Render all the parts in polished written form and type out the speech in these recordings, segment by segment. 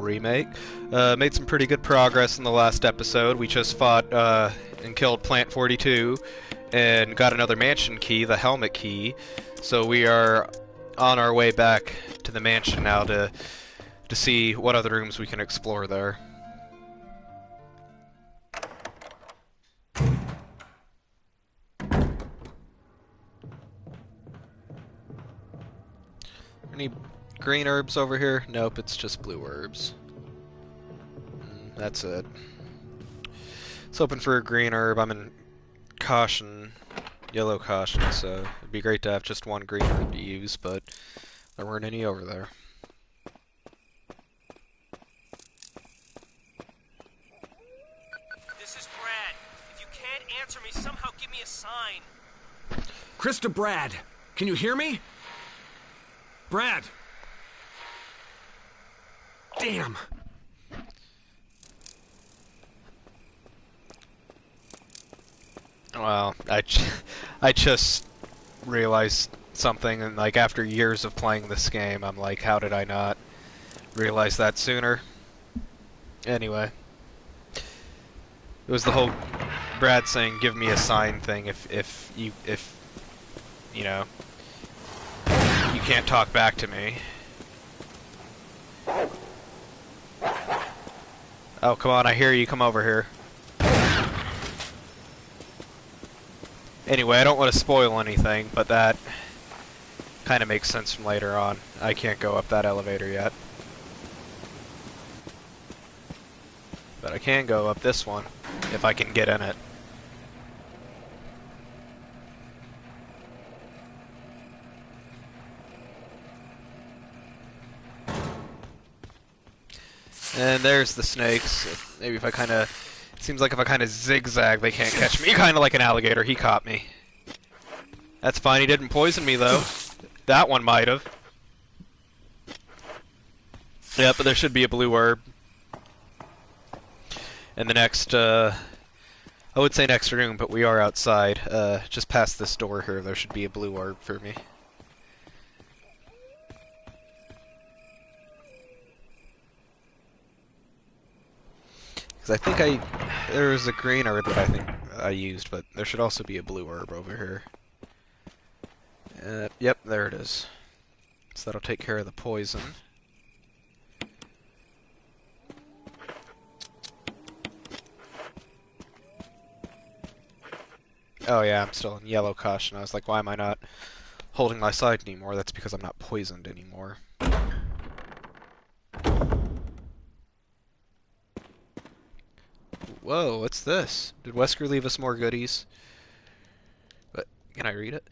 Remake. Made some pretty good progress in the last episode. We just fought and killed Plant 42 and got another mansion key, the helmet key. So we are on our way back to the mansion now to see what other rooms we can explore there. Any green herbs over here? Nope, it's just blue herbs. That's it. It's hoping for a green herb. I'm in caution, yellow caution, so it'd be great to have just one green herb to use, but there weren't any over there. This is Brad. If you can't answer me, somehow give me a sign. Krista, Brad, can you hear me? Brad! Damn! Well, I just realized something, and like after years of playing this game, I'm like, how did I not realize that sooner? Anyway, it was the whole Brad saying, "Give me a sign" thing. If you know, you can't talk back to me. Oh, come on, I hear you. Come over here. Anyway, I don't want to spoil anything, but that kind of makes sense from later on. I can't go up that elevator yet. But I can go up this one, if I can get in it. And there's the snakes. Maybe if I kind of... Seems like if I kind of zigzag, they can't catch me. Kind of like an alligator. He caught me. That's fine. He didn't poison me, though. That one might have. Yeah, but there should be a blue herb. And the next, I would say next room, but we are outside. Just past this door here, there should be a blue herb for me. Because I think there was a green herb that I think I used, but there should also be a blue herb over here. Yep, there it is. So that'll take care of the poison. Oh yeah, I'm still in yellow caution. I was like, why am I not holding my side anymore? That's because I'm not poisoned anymore. Whoa, what's this? Did Wesker leave us more goodies? But can I read it?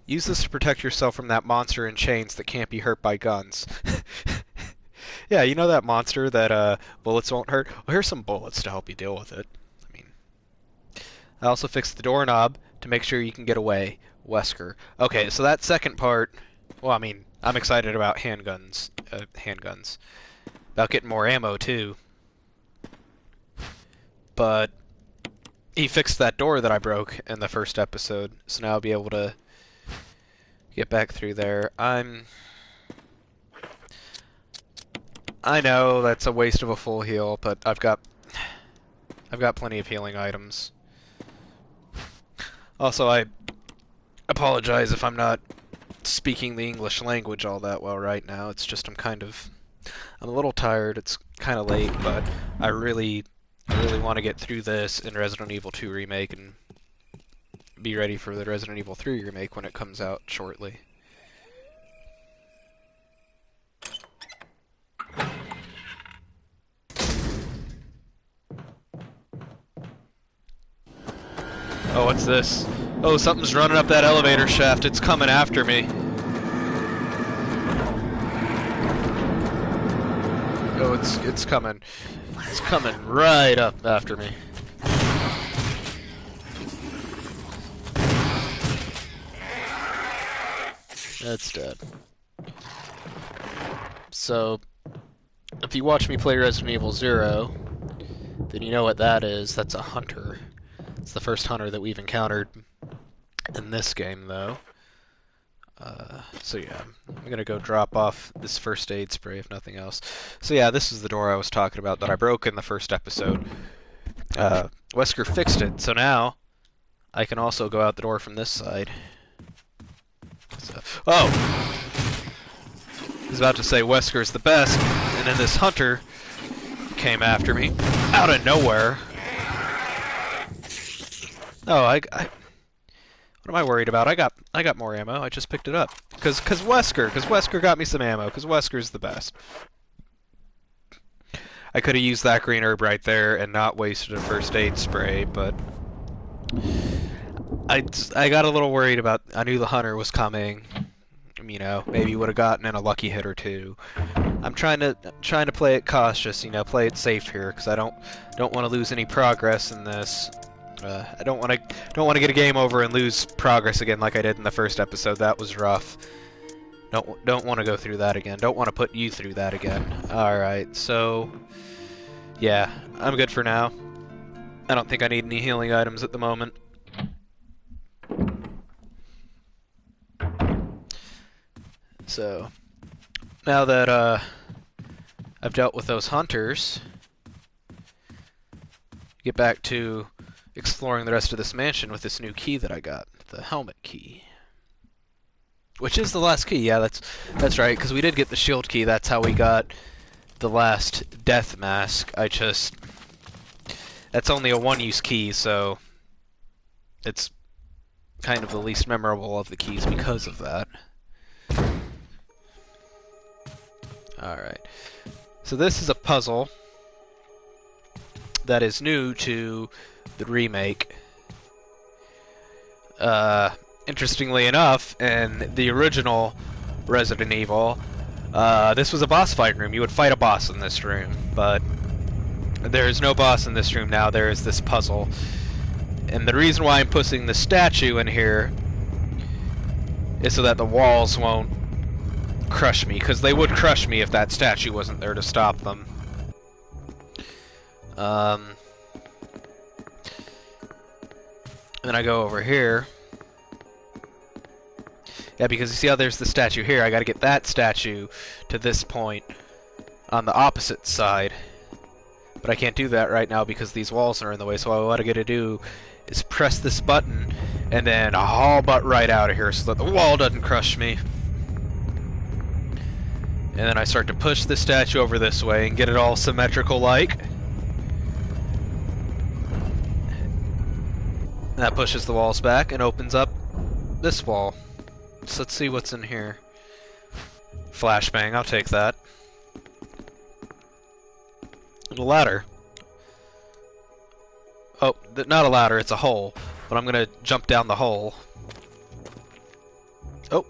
Use this to protect yourself from that monster in chains that can't be hurt by guns. Yeah, you know that monster that bullets won't hurt? Well, here's some bullets to help you deal with it. I mean, I also fixed the doorknob to make sure you can get away. Wesker. Okay, so that second part, well, I mean, I'm excited about handguns. About getting more ammo, too. But he fixed that door that I broke in the first episode, so now I'll be able to get back through there. I know that's a waste of a full heal, but I've got plenty of healing items. Also, I apologize if I'm not speaking the English language all that well right now. It's just I'm a little tired. It's kind of late, but I really want to get through this in Resident Evil 2 Remake and be ready for the Resident Evil 3 Remake when it comes out shortly. Oh, what's this? Oh, something's running up that elevator shaft. It's coming after me. Oh, it's coming. It's coming right up after me. That's dead. So, if you watch me play Resident Evil 0, then you know what that is. That's a hunter. It's the first hunter that we've encountered in this game, though. So yeah, I'm gonna go drop off this first aid spray if nothing else. So yeah, this is the door I was talking about that I broke in the first episode. Wesker fixed it, so now I can also go out the door from this side. So, oh! I was about to say Wesker's the best, and then this hunter came after me out of nowhere. Oh, what am I worried about? I got more ammo. I just picked it up. Cause Wesker got me some ammo. Cause Wesker's the best. I could have used that green herb right there and not wasted a first aid spray, but I got a little worried about. I knew the hunter was coming. You know, maybe would have gotten in a lucky hit or two. I'm trying to play it cautious. You know, play it safe here, cause I don't want to lose any progress in this. I don't want to get a game over and lose progress again like I did in the first episode. That was rough. Don't want to go through that again. Don't want to put you through that again. All right, so yeah, I'm good for now. I don't think I need any healing items at the moment. So now that I've dealt with those hunters, get back to exploring the rest of this mansion with this new key that I got, the helmet key. Which is the last key, yeah, that's right, because we did get the shield key, that's how we got the last death mask. That's only a one-use key, so it's kind of the least memorable of the keys because of that. Alright, so this is a puzzle that is new to the remake. Interestingly enough, in the original Resident Evil, this was a boss fight room. You would fight a boss in this room, but there is no boss in this room now. There is this puzzle. And the reason why I'm putting the statue in here is so that the walls won't crush me, because they would crush me if that statue wasn't there to stop them. Then I go over here. Yeah, because you see how there's the statue here. I gotta get that statue to this point on the opposite side. But I can't do that right now because these walls are in the way, so what I gotta do is press this button and then haul butt right out of here so that the wall doesn't crush me. And then I start to push the statue over this way and get it all symmetrical like. That pushes the walls back and opens up this wall. So let's see what's in here. Flashbang, I'll take that. And a ladder. Oh, not a ladder, it's a hole. But I'm gonna jump down the hole. Oh,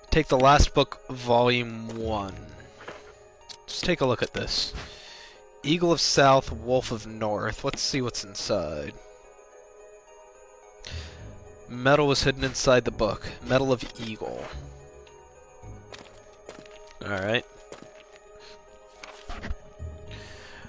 Take the last book, volume 1. Just take a look at this. Eagle of South, Wolf of North. Let's see what's inside. Metal was hidden inside the book. Medal of Eagle. Alright.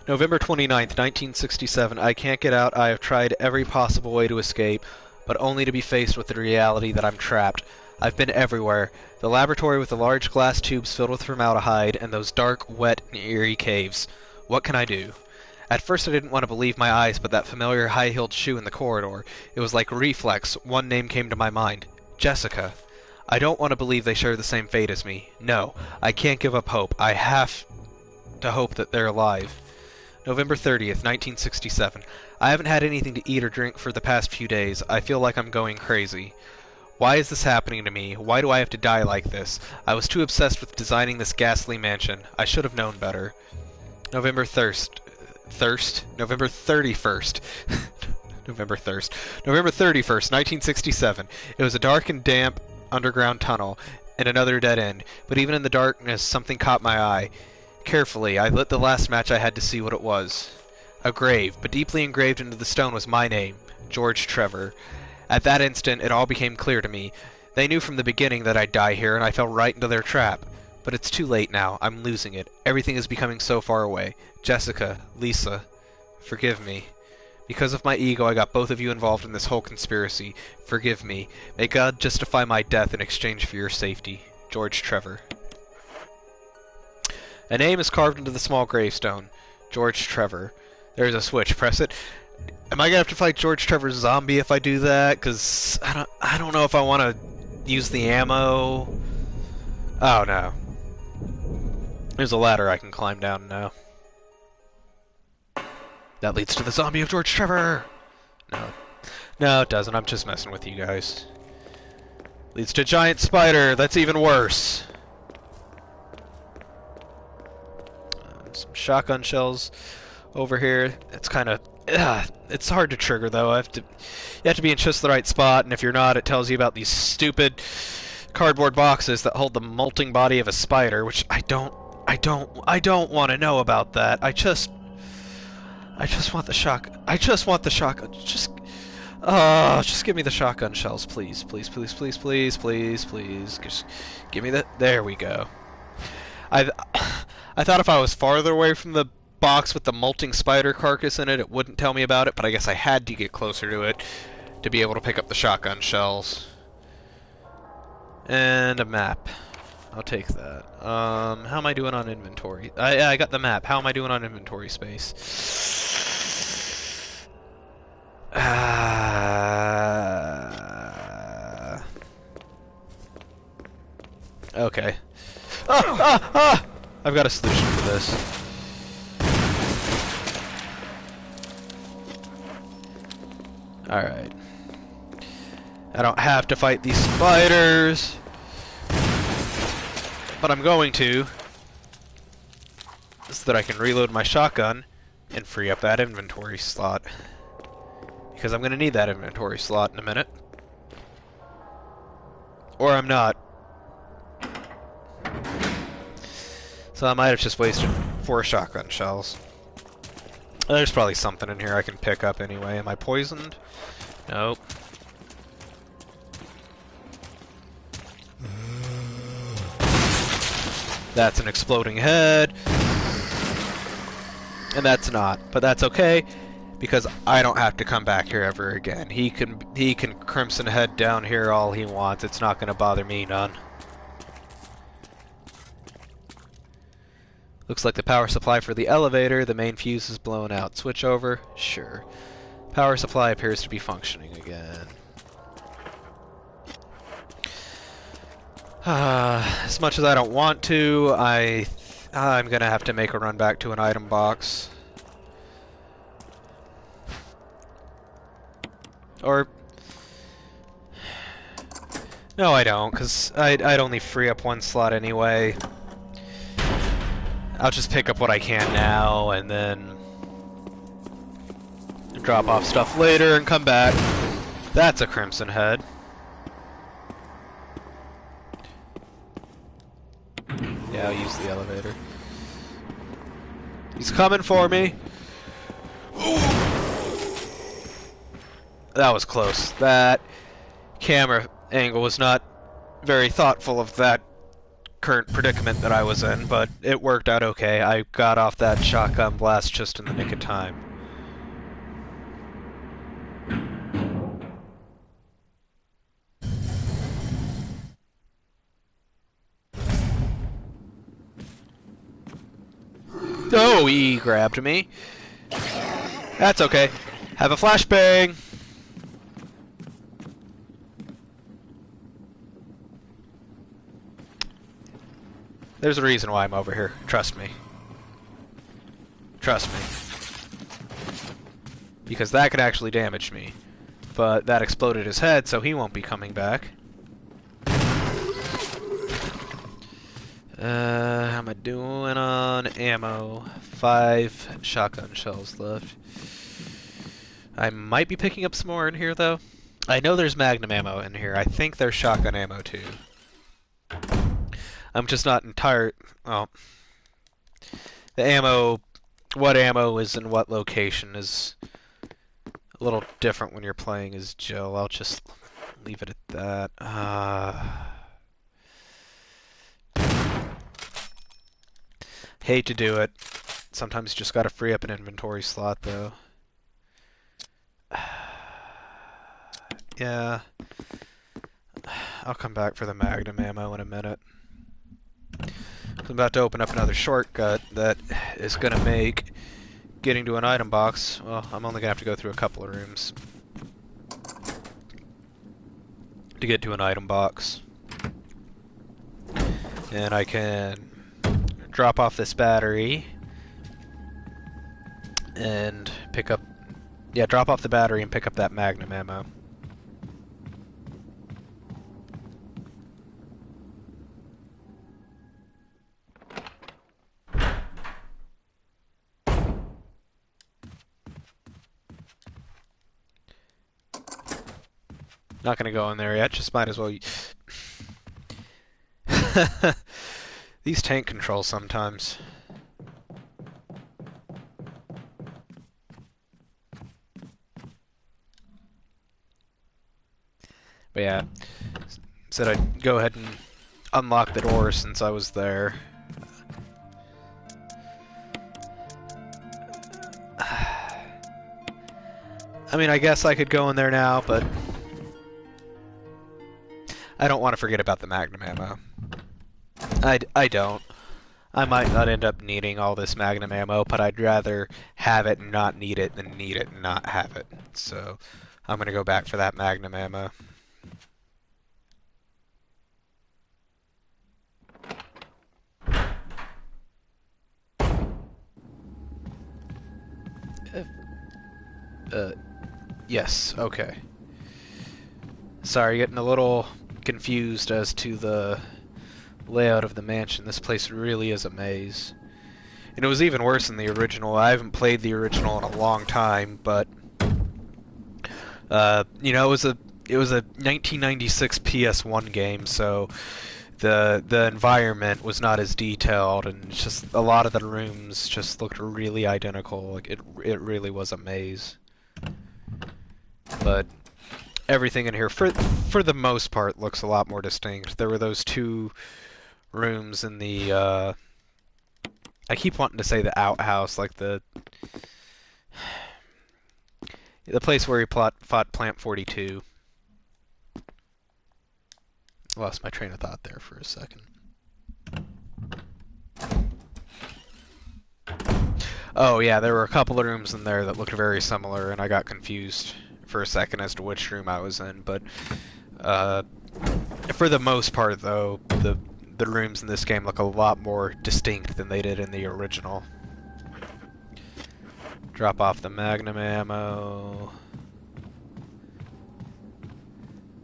November 29th, 1967. I can't get out. I have tried every possible way to escape, but only to be faced with the reality that I'm trapped. I've been everywhere. The laboratory with the large glass tubes filled with formaldehyde, and those dark, wet, and eerie caves. What can I do? At first I didn't want to believe my eyes, but that familiar high-heeled shoe in the corridor. It was like a reflex. One name came to my mind. Jessica. I don't want to believe they share the same fate as me. No, I can't give up hope. I have to hope that they're alive. November 30th, 1967. I haven't had anything to eat or drink for the past few days. I feel like I'm going crazy. Why is this happening to me? Why do I have to die like this? I was too obsessed with designing this ghastly mansion. I should have known better. November 31st. November 31st. November 31st, 1967. It was a dark and damp underground tunnel and another dead end, but even in the darkness something caught my eye. Carefully, I lit the last match I had to see what it was. A grave, but deeply engraved into the stone was my name, George Trevor. At that instant, it all became clear to me. They knew from the beginning that I'd die here, and I fell right into their trap. But it's too late now. I'm losing it. Everything is becoming so far away. Jessica, Lisa, forgive me. Because of my ego, I got both of you involved in this whole conspiracy. Forgive me. May God justify my death in exchange for your safety. George Trevor. A name is carved into the small gravestone. George Trevor. There's a switch. Press it. Am I gonna have to fight George Trevor's zombie if I do that? Cause I don't know if I want to use the ammo. Oh no. There's a ladder I can climb down now. That leads to the zombie of George Trevor! No. No, it doesn't. I'm just messing with you guys. Leads to giant spider. That's even worse. Some shotgun shells over here. It's kind of... it's hard to trigger, though. You have to be in just the right spot, and if you're not, it tells you about these stupid cardboard boxes that hold the molting body of a spider, which I don't want to know about that. I just want the shotgun. I just want the shotgun. Just give me the shotgun shells, please. Please, please, please, please, please, please. Just give me the... There we go. I thought if I was farther away from the box with the molting spider carcass in it, it wouldn't tell me about it, but I guess I had to get closer to it to be able to pick up the shotgun shells. And a map. I'll take that. How am I doing on inventory? I got the map. How am I doing on inventory space? Okay. I've got a solution for this. Alright. I don't have to fight these spiders. But I'm going to, so that I can reload my shotgun and free up that inventory slot. Because I'm going to need that inventory slot in a minute. Or I'm not. So I might have just wasted 4 shotgun shells. There's probably something in here I can pick up anyway. Am I poisoned? Nope. That's an exploding head. And that's not. But that's okay, because I don't have to come back here ever again. He can crimson head down here all he wants. It's not going to bother me none. Looks like the power supply for the elevator. The main fuse is blown out. Switch over? Sure. Power supply appears to be functioning again. As much as I don't want to, I'm gonna have to make a run back to an item box. Or... No, I don't, because I'd only free up 1 slot anyway. I'll just pick up what I can now, and then... drop off stuff later and come back. That's a crimson head. Yeah, I'll use the elevator. He's coming for me. That was close. That camera angle was not very thoughtful of that current predicament that I was in, but it worked out okay. I got off that shotgun blast just in the nick of time. Oh, he grabbed me. That's okay. Have a flashbang. There's a reason why I'm over here. Trust me. Trust me. Because that could actually damage me. But that exploded his head, so he won't be coming back. How am I doing on ammo? 5 shotgun shells left. I might be picking up some more in here, though. I know there's magnum ammo in here. I think there's shotgun ammo, too. I'm just not entire... Well, the ammo... What ammo is in what location is a little different when you're playing as Jill. I'll just leave it at that. Hate to do it. Sometimes you just gotta free up an inventory slot, though. Yeah, I'll come back for the Magnum ammo in a minute. I'm about to open up another shortcut that is going to make getting to an item box, well, I'm only going to have to go through a couple of rooms to get to an item box. And I can drop off this battery and pick up, yeah, drop off the battery and pick up that Magnum ammo. Not gonna go in there yet, just might as well. These tank controls sometimes. But yeah, said I'd go ahead and unlock the door since I was there. I mean, I guess I could go in there now, but I don't want to forget about the Magnum ammo. I don't. I might not end up needing all this Magnum ammo, but I'd rather have it and not need it than need it and not have it. So I'm gonna go back for that Magnum ammo. Uh, yes, okay. Sorry, getting a little confused as to the layout of the mansion. This place really is a maze. And it was even worse than the original. I haven't played the original in a long time, but you know, it was a 1996 PS1 game, so the environment was not as detailed, and just a lot of the rooms just looked really identical. Like it really was a maze. But everything in here, for the most part, looks a lot more distinct. There were those two rooms in the I keep wanting to say the outhouse, like the place where he fought Plant 42. Lost my train of thought there for a second. Oh yeah, there were a couple of rooms in there that looked very similar, and I got confused for a second as to which room I was in. But for the most part, though, the rooms in this game look a lot more distinct than they did in the original. Drop off the Magnum ammo.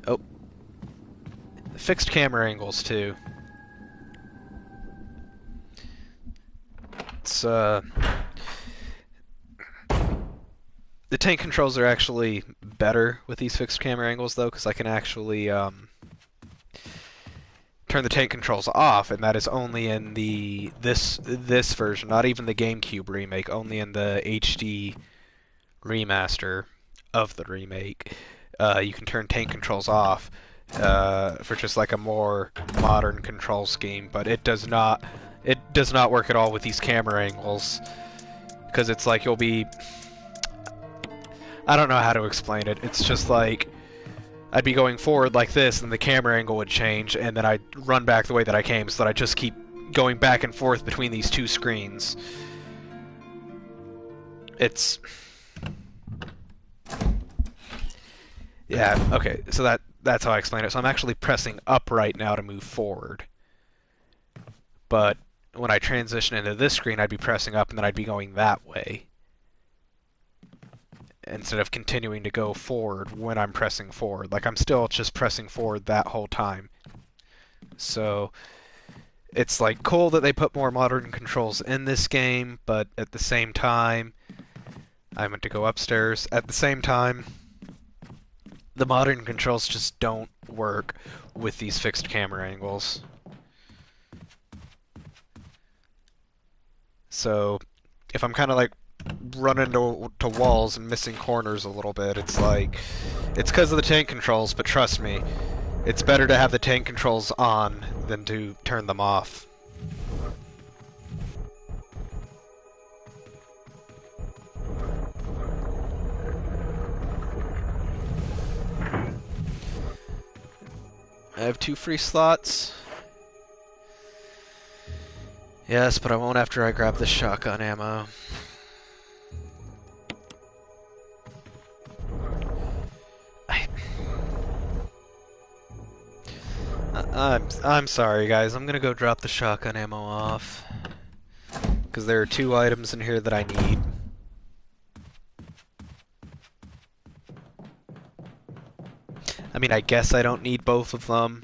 Oh, fixed camera angles too. It's the tank controls are actually better with these fixed camera angles though, because I can actually turn the tank controls off, and that is only in this version, not even the GameCube remake, only in the HD remaster of the remake. You can turn tank controls off for just like a more modern control scheme, but it does not work at all with these camera angles, because it's like you'll be, I don't know how to explain it. It's just like I'd be going forward like this, and the camera angle would change, and then I'd run back the way that I came, so that I just keep going back and forth between these two screens. It's... yeah, okay, so that's how I explain it. So I'm actually pressing up right now to move forward. But when I transition into this screen, I'd be pressing up, and then I'd be going that way, instead of continuing to go forward when I'm pressing forward. Like, I'm still just pressing forward that whole time. So it's like cool that they put more modern controls in this game, but at the same time, I meant to go upstairs. At the same time, the modern controls just don't work with these fixed camera angles. So if I'm kind of like running to walls and missing corners a little bit, it's like, it's because of the tank controls, but trust me, it's better to have the tank controls on than to turn them off. I have 2 free slots. Yes, but I won't after I grab the shotgun ammo. I'm sorry, guys. I'm gonna go drop the shotgun ammo off because there are 2 items in here that I need. I mean, I guess I don't need both of them.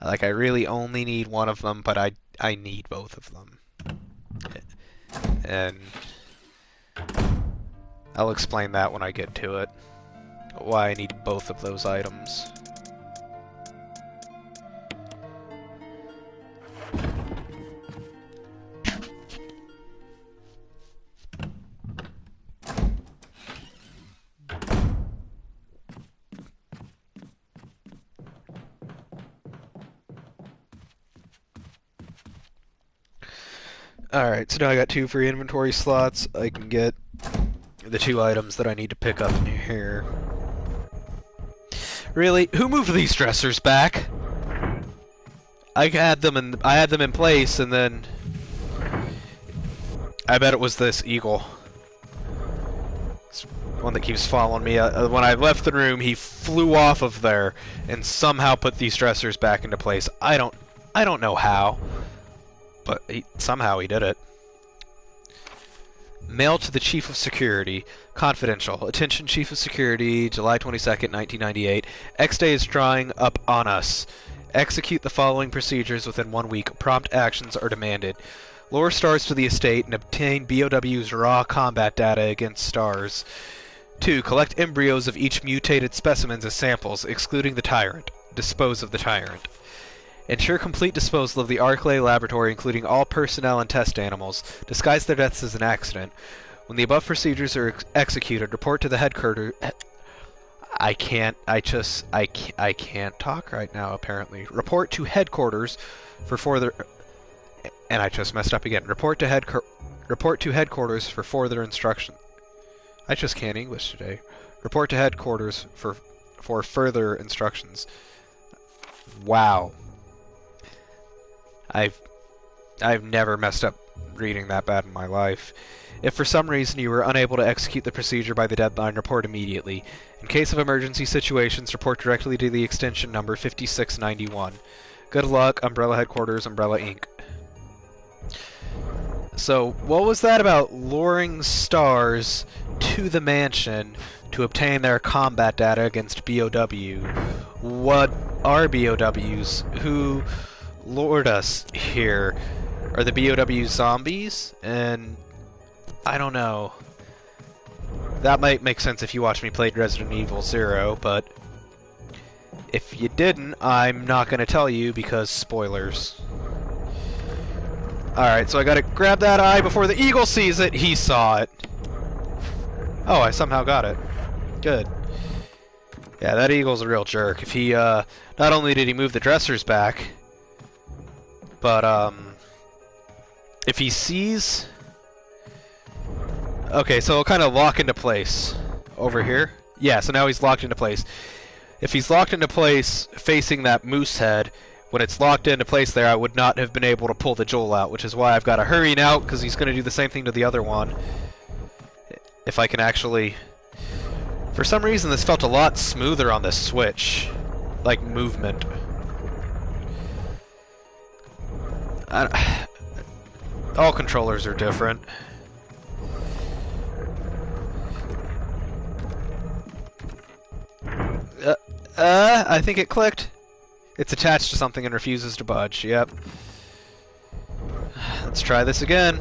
Like, I really only need one of them, but I need both of them. And I'll explain that when I get to it. Why I need both of those items. Alright, so now I got 2 free inventory slots. I can get the 2 items that I need to pick up in here. Really? Who moved these dressers back? I had them in place, and then I bet it was this eagle. It's one that keeps following me. When I left the room, he flew off of there and somehow put these dressers back into place. I don't know how, but somehow he did it. Mail to the Chief of Security. Confidential. Attention, Chief of Security, July 22nd, 1998. X-Day is drawing up on us. Execute the following procedures within 1 week. Prompt actions are demanded. Lure stars to the estate and obtain BOW's raw combat data against stars. 2. Collect embryos of each mutated specimens as samples, excluding the tyrant. Dispose of the tyrant. Ensure complete disposal of the Arclay laboratory, including all personnel and test animals. Disguise their deaths as an accident. When the above procedures are executed, report to the headquarters. I can't talk right now, apparently. Report to headquarters for further... And I just messed up again. Report to headquarters for further instruction. I just can't English today. Report to headquarters for further instructions. Wow. I've never messed up reading that bad in my life. If for some reason you were unable to execute the procedure by the deadline, report immediately. In case of emergency situations, report directly to the extension number 5691. Good luck, Umbrella Headquarters, Umbrella Inc. So, what was that about luring stars to the mansion to obtain their combat data against BOW? What are BOWs? Who lured us here? Are the BOWs zombies? And I don't know. That might make sense if you watched me play Resident Evil 0, but if you didn't, I'm not going to tell you because spoilers. Alright, so I gotta grab that eye before the eagle sees it. He saw it. Oh, I somehow got it. Good. Yeah, that eagle's a real jerk. If he, not only did he move the dressers back, but, if he sees... Okay, so it'll kind of lock into place over here. Yeah, so now he's locked into place. If he's locked into place facing that moose head, when it's locked into place there, I would not have been able to pull the Joel out, which is why I've got to hurry now, because he's going to do the same thing to the other one. If I can actually... For some reason, this felt a lot smoother on the Switch. Like, movement. All controllers are different. I think it clicked. It's attached to something and refuses to budge, yep. Let's try this again.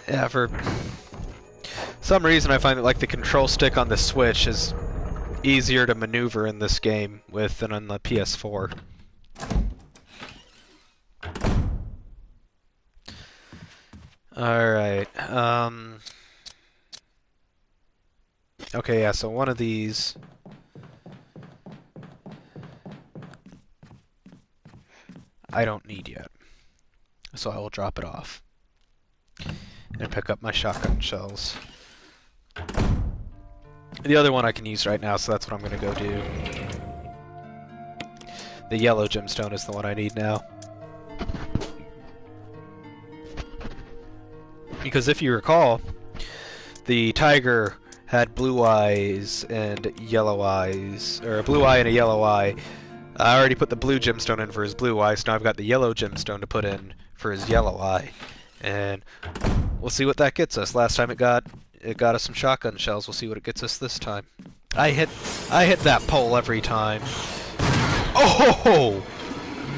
Yeah, for some reason I find that like the control stick on the Switch is easier to maneuver in this game with than on the PS4. Alright, Okay, yeah, so one of these... I don't need yet. So I will drop it off. And pick up my shotgun shells. The other one I can use right now, so that's what I'm going to go do. The yellow gemstone is the one I need now. Because if you recall, the tiger had blue eyes and yellow eyes, or a blue eye and a yellow eye. I already put the blue gemstone in for his blue eye, so now I've got the yellow gemstone to put in for his yellow eye. And we'll see what that gets us. Last time it got us some shotgun shells. We'll see what it gets us this time. I hit that pole every time. Oh!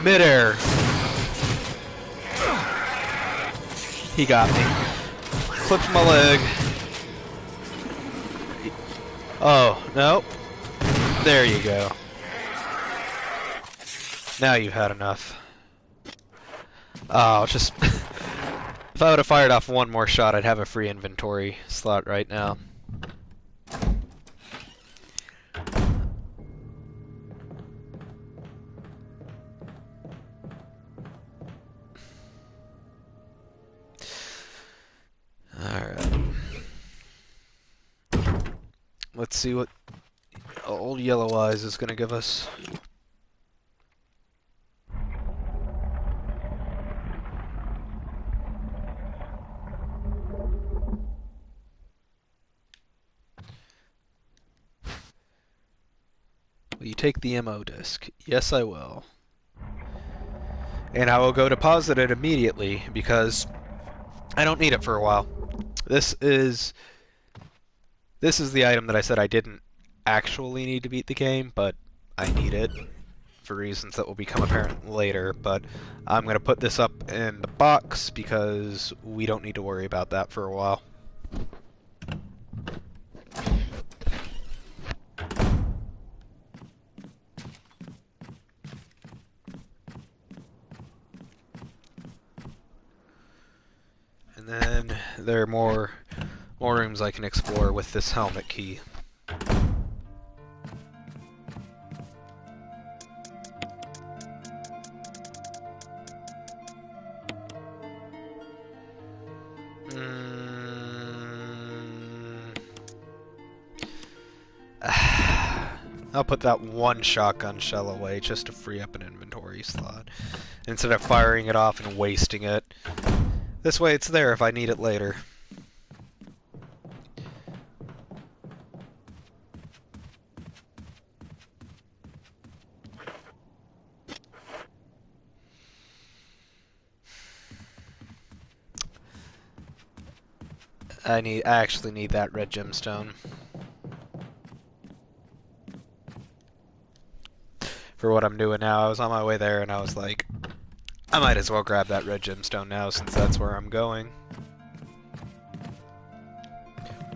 Midair. He got me. Clipped my leg. Oh, no. There you go. Now you've had enough. Oh, just... If I would have fired off one more shot, I'd have a free inventory slot right now. Alright. Let's see what old Yellow Eyes is going to give us. Will you take the MO disc? Yes, I will. And I will go deposit it immediately because I don't need it for a while. This is the item that I said I didn't actually need to beat the game, but I need it for reasons that will become apparent later. But I'm going to put this up in the box because we don't need to worry about that for a while. And then there are more rooms I can explore with this helmet key. I'll put that one shotgun shell away just to free up an inventory slot instead of firing it off and wasting it. This way it's there if I need it later. I actually need that red gemstone. For what I'm doing now. I was on my way there and I was like, I might as well grab that red gemstone now since that's where I'm going.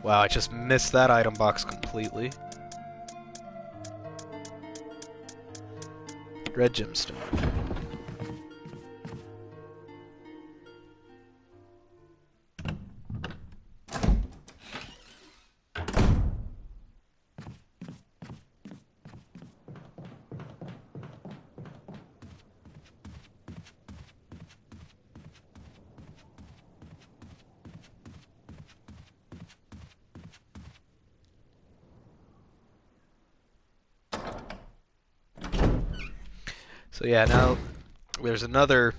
Wow, I just missed that item box completely. Red gemstone. So yeah, now there's another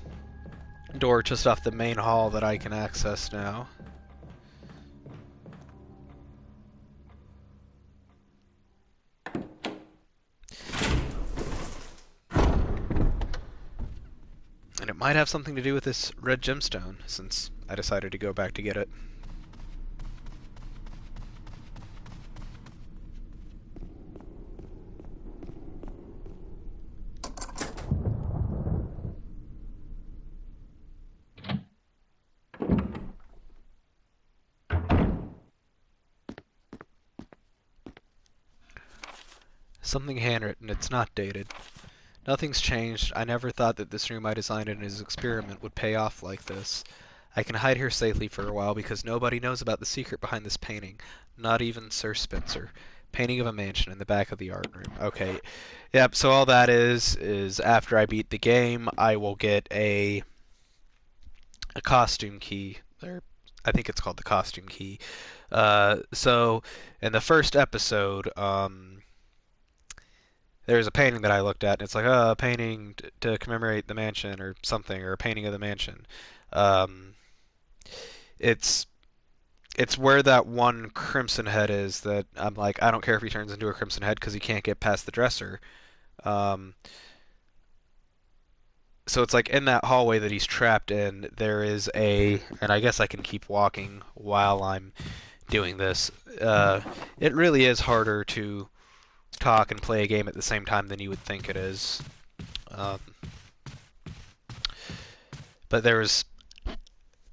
door just off the main hall that I can access now. And it might have something to do with this red gemstone, since I decided to go back to get it. Something handwritten, it's not dated. Nothing's changed. I never thought that this room I designed in his experiment would pay off like this. I can hide here safely for a while because nobody knows about the secret behind this painting. Not even Sir Spencer. Painting of a mansion in the back of the art room. Okay. Yep, so all that is after I beat the game, I will get a costume key. Or I think it's called the costume key. So in the first episode, there's a painting that I looked at, and it's like, a painting to commemorate the mansion or something, or a painting of the mansion. Um, it's it's where that one Crimson Head is that I'm like, I don't care if he turns into a Crimson Head because he can't get past the dresser. Um, so it's like in that hallway that he's trapped in, there is and I guess I can keep walking while I'm doing this. It really is harder to talk and play a game at the same time than you would think it is. Um, but there's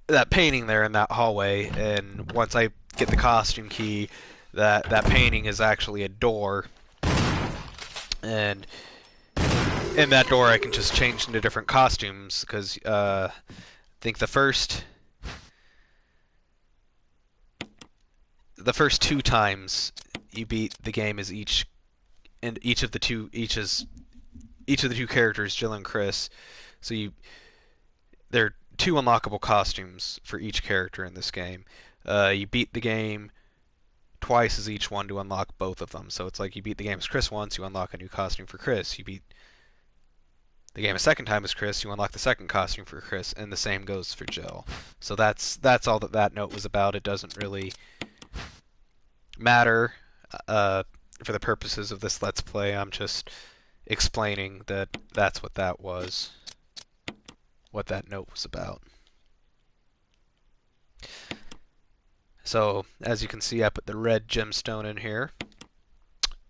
that painting there in that hallway, and once I get the costume key, that painting is actually a door, and in that door I can just change into different costumes because I think the first two times you beat the game is each of the two characters, Jill and Chris. So there are two unlockable costumes for each character in this game. You beat the game twice as each one to unlock both of them. So it's like you beat the game as Chris once, you unlock a new costume for Chris. You beat the game a second time as Chris, you unlock the second costume for Chris, and the same goes for Jill. So that's all that note was about. It doesn't really matter for the purposes of this Let's Play. I'm just explaining that that's what that was, what that note was about. So, as you can see, I put the red gemstone in here,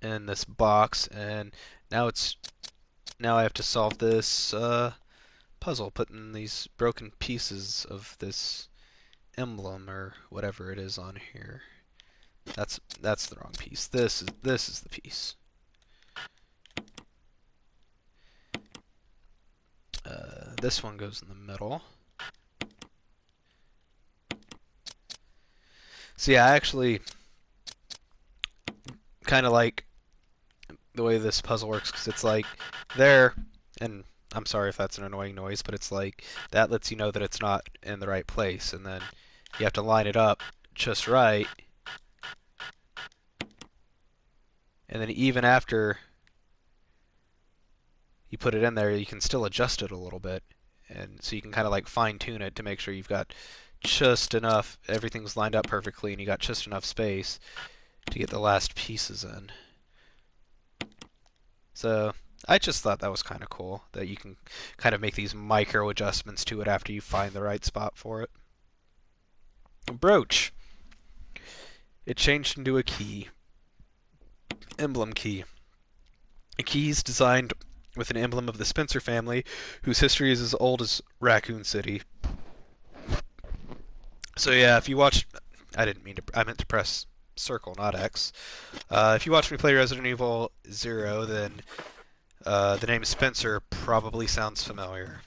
in this box, and now I have to solve this puzzle, putting these broken pieces of this emblem or whatever it is on here. That's the wrong piece. This is the piece. This one goes in the middle. So yeah, I actually kind of like the way this puzzle works because it's like there, and I'm sorry if that's an annoying noise, but it's like that lets you know that it's not in the right place, and then you have to line it up just right, and then even after you put it in there, you can still adjust it a little bit, and so you can kind of like fine tune it to make sure you've got just enough, everything's lined up perfectly, and you got just enough space to get the last pieces in. So I just thought that was kind of cool, that you can kind of make these micro adjustments to it after you find the right spot for it. Brooch. It changed into a key. Emblem key. A key is designed with an emblem of the Spencer family, whose history is as old as Raccoon City. So yeah, if you watch, I meant to press circle, not X. If you watch me play Resident Evil 0, then the name Spencer probably sounds familiar.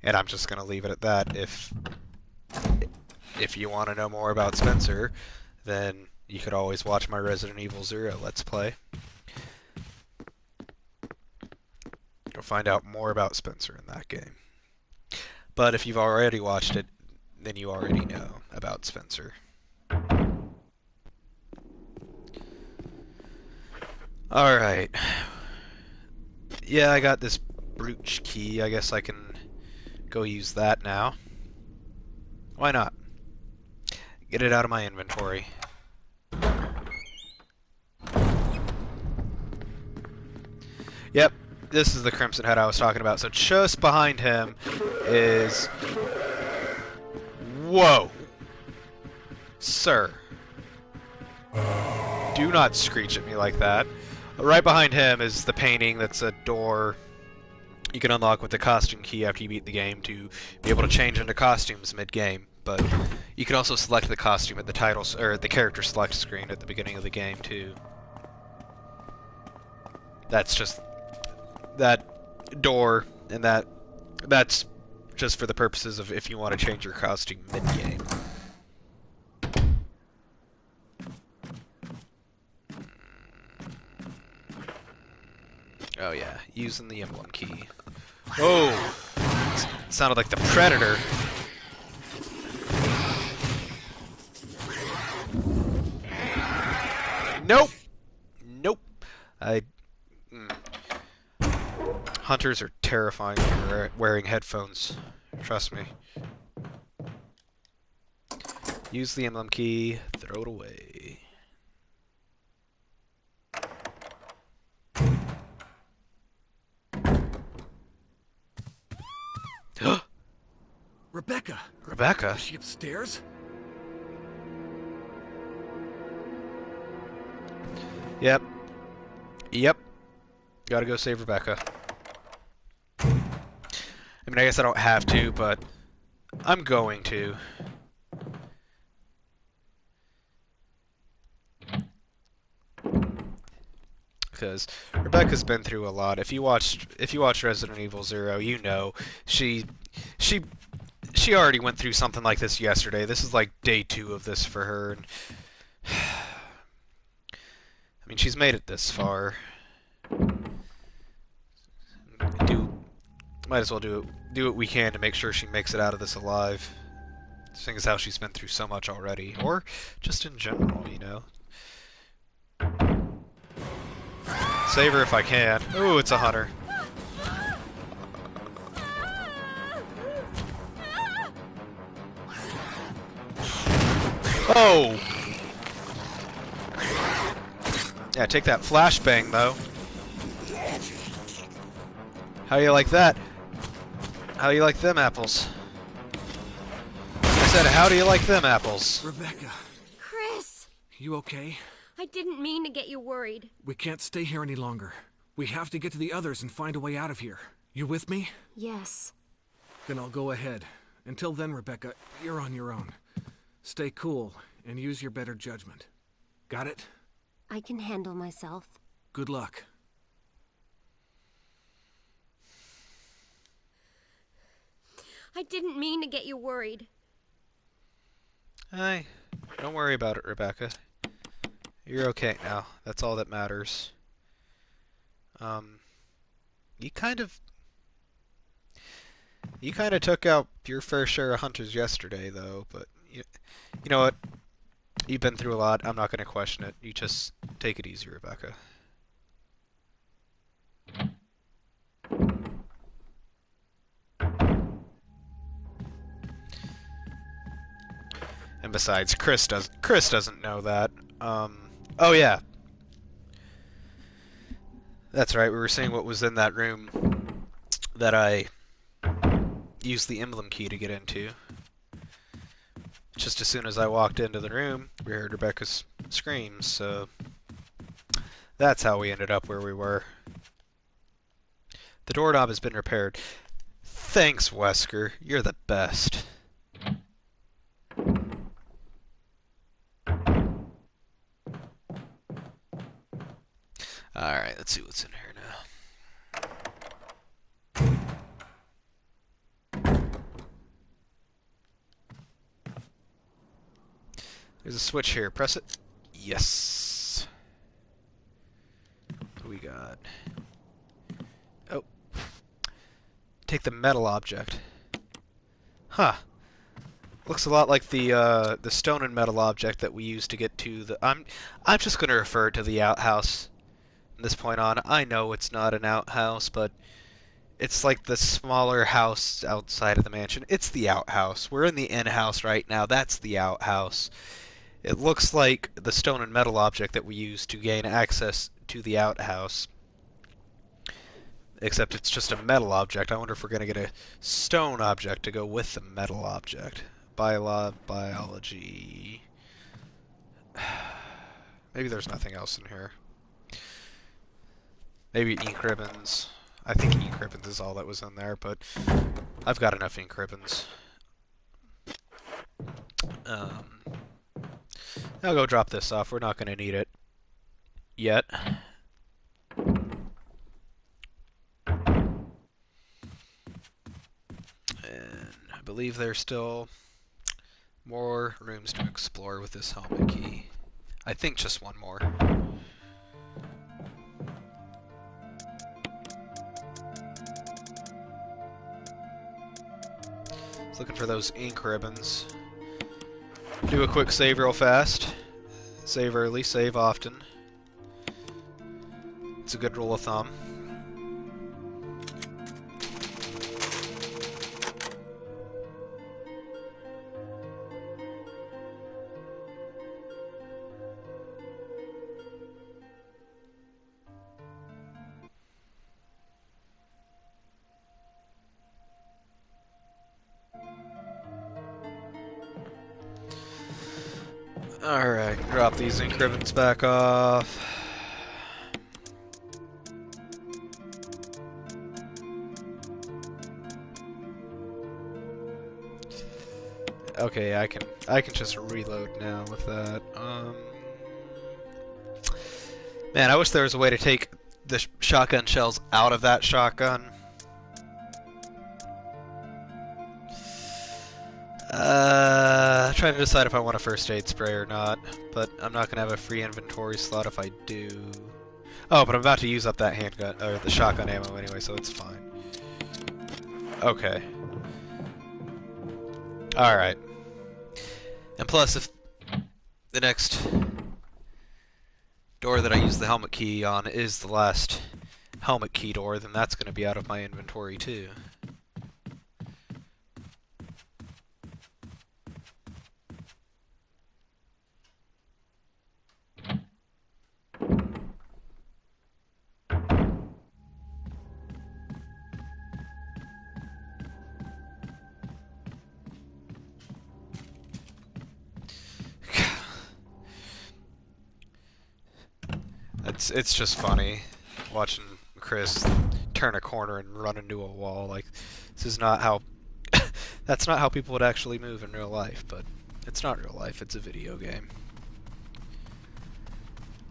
And I'm just gonna leave it at that. If you want to know more about Spencer, then you could always watch my Resident Evil 0 Let's Play. You'll find out more about Spencer in that game. But if you've already watched it, then you already know about Spencer. Alright. Yeah, I got this brooch key. I guess I can go use that now. Why not? Get it out of my inventory. Yep, this is the Crimson Head I was talking about. So just behind him is... Whoa! Sir. Do not screech at me like that. Right behind him is the painting that's a door you can unlock with the costume key after you beat the game to be able to change into costumes mid-game. But you can also select the costume at the title or the character select screen at the beginning of the game too. That's just that door, and that's just for the purposes of if you want to change your costume mid-game. Oh yeah, using the emblem key. Oh! Sounded like the Predator. Nope! Nope. I... Hunters are terrifying when you're wearing headphones. Trust me. Use the emblem key, throw it away. Rebecca! Rebecca? Is she upstairs? Yep. Yep. Gotta go save Rebecca. I mean, I guess I don't have to, but I'm going to. Because Rebecca's been through a lot. If you watched Resident Evil 0, you know she she already went through something like this yesterday. This is like day 2 of this for her. And, I mean, she's made it this far. Might as well do what we can to make sure she makes it out of this alive. Seeing as how she's been through so much already, or just in general, you know. Save her if I can. Ooh, it's a hunter. Oh! Yeah, take that flashbang, though. How you like that? How you like them apples? I said, how do you like them apples? Rebecca, Chris! you okay? I didn't mean to get you worried. We can't stay here any longer. We have to get to the others and find a way out of here. You with me? Yes. Then I'll go ahead. Until then, Rebecca, you're on your own. Stay cool and use your better judgment. Got it? I can handle myself. Good luck. I didn't mean to get you worried. Hey, don't worry about it, Rebecca. You're okay now. That's all that matters. You kind of took out your fair share of hunters yesterday, though. But you know what? You've been through a lot. I'm not going to question it. You just take it easy, Rebecca. And besides, Chris doesn't know that. Oh yeah. That's right, we were seeing what was in that room that I used the emblem key to get into. Just as soon as I walked into the room, we heard Rebecca's screams, so that's how we ended up where we were. The doorknob has been repaired. Thanks, Wesker. You're the best. Alright, let's see what's in here now. There's a switch here. Press it. Yes. What do we got? Oh. Take the metal object. Huh. Looks a lot like the stone and metal object that we used to get to the... I'm just going to refer to the outhouse from this point on. I know it's not an outhouse, but it's like the smaller house outside of the mansion. It's the outhouse. We're in the in-house right now. That's the outhouse. It looks like the stone and metal object that we used to gain access to the outhouse. Except it's just a metal object. I wonder if we're going to get a stone object to go with the metal object. Biology. Maybe there's nothing else in here. Maybe ink ribbons. I think ink ribbons is all that was in there, but I've got enough ink ribbons. I'll go drop this off. We're not going to need it yet. And I believe there's still more rooms to explore with this helmet key. I think just one more. Just looking for those ink ribbons. Do a quick save real fast. Save early, save often. It's a good rule of thumb. Alright, drop these ink ribbons back off. Okay, I can just reload now with that. Man, I wish there was a way to take the shotgun shells out of that shotgun. Trying to decide if I want a first aid spray or not, but I'm not gonna have a free inventory slot if I do. Oh, but I'm about to use up that handgun or the shotgun ammo anyway, so it's fine. Okay. All right. And plus, if the next door that I use the helmet key on is the last helmet key door, then that's going to be out of my inventory too. It's just funny watching Chris turn a corner and run into a wall. Like, this is not how that's not how people would actually move in real life, but it's not real life, it's a video game.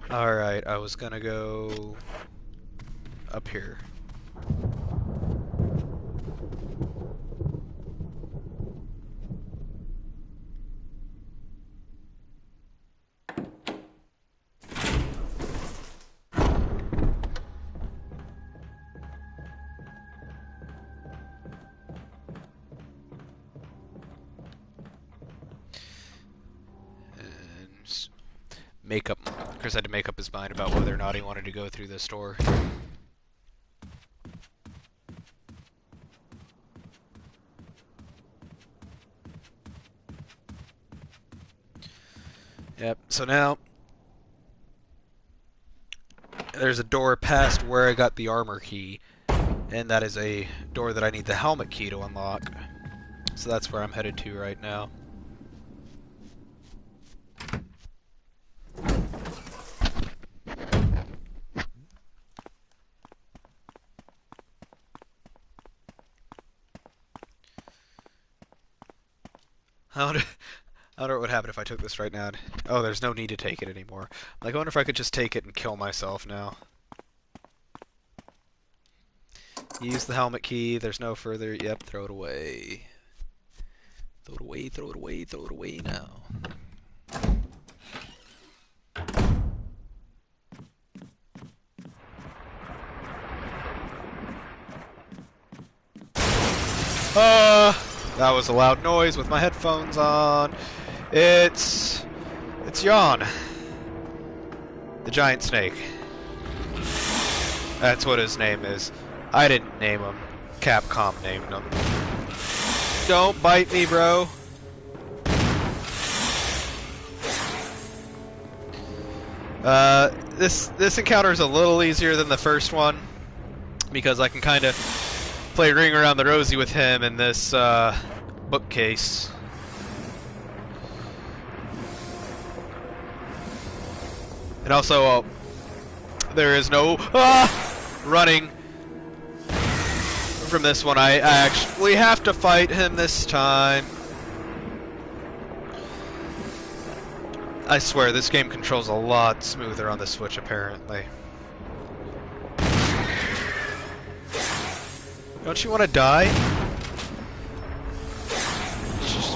Alright, I was gonna go up here. Make up. Chris had to make up his mind about whether or not he wanted to go through this door. Yep, so now there's a door past where I got the armor key, and that is a door that I need the helmet key to unlock. So that's where I'm headed to right now. I wonder what would happen if I took this right now. Oh, there's no need to take it anymore. Like, I wonder if I could just take it and kill myself now. Use the helmet key. There's no further. Yep, throw it away. Throw it away, throw it away, throw it away now. That was a loud noise with my headphones on. It's Yawn. The giant snake. That's what his name is. I didn't name him. Capcom named him. Don't bite me, bro. This encounter is a little easier than the first one because I can kind of play Ring Around the Rosie with him in this bookcase. And also, there is no running from this one. I actually have to fight him this time. I swear, this game controls a lot smoother on the Switch, apparently. Don't you want to die?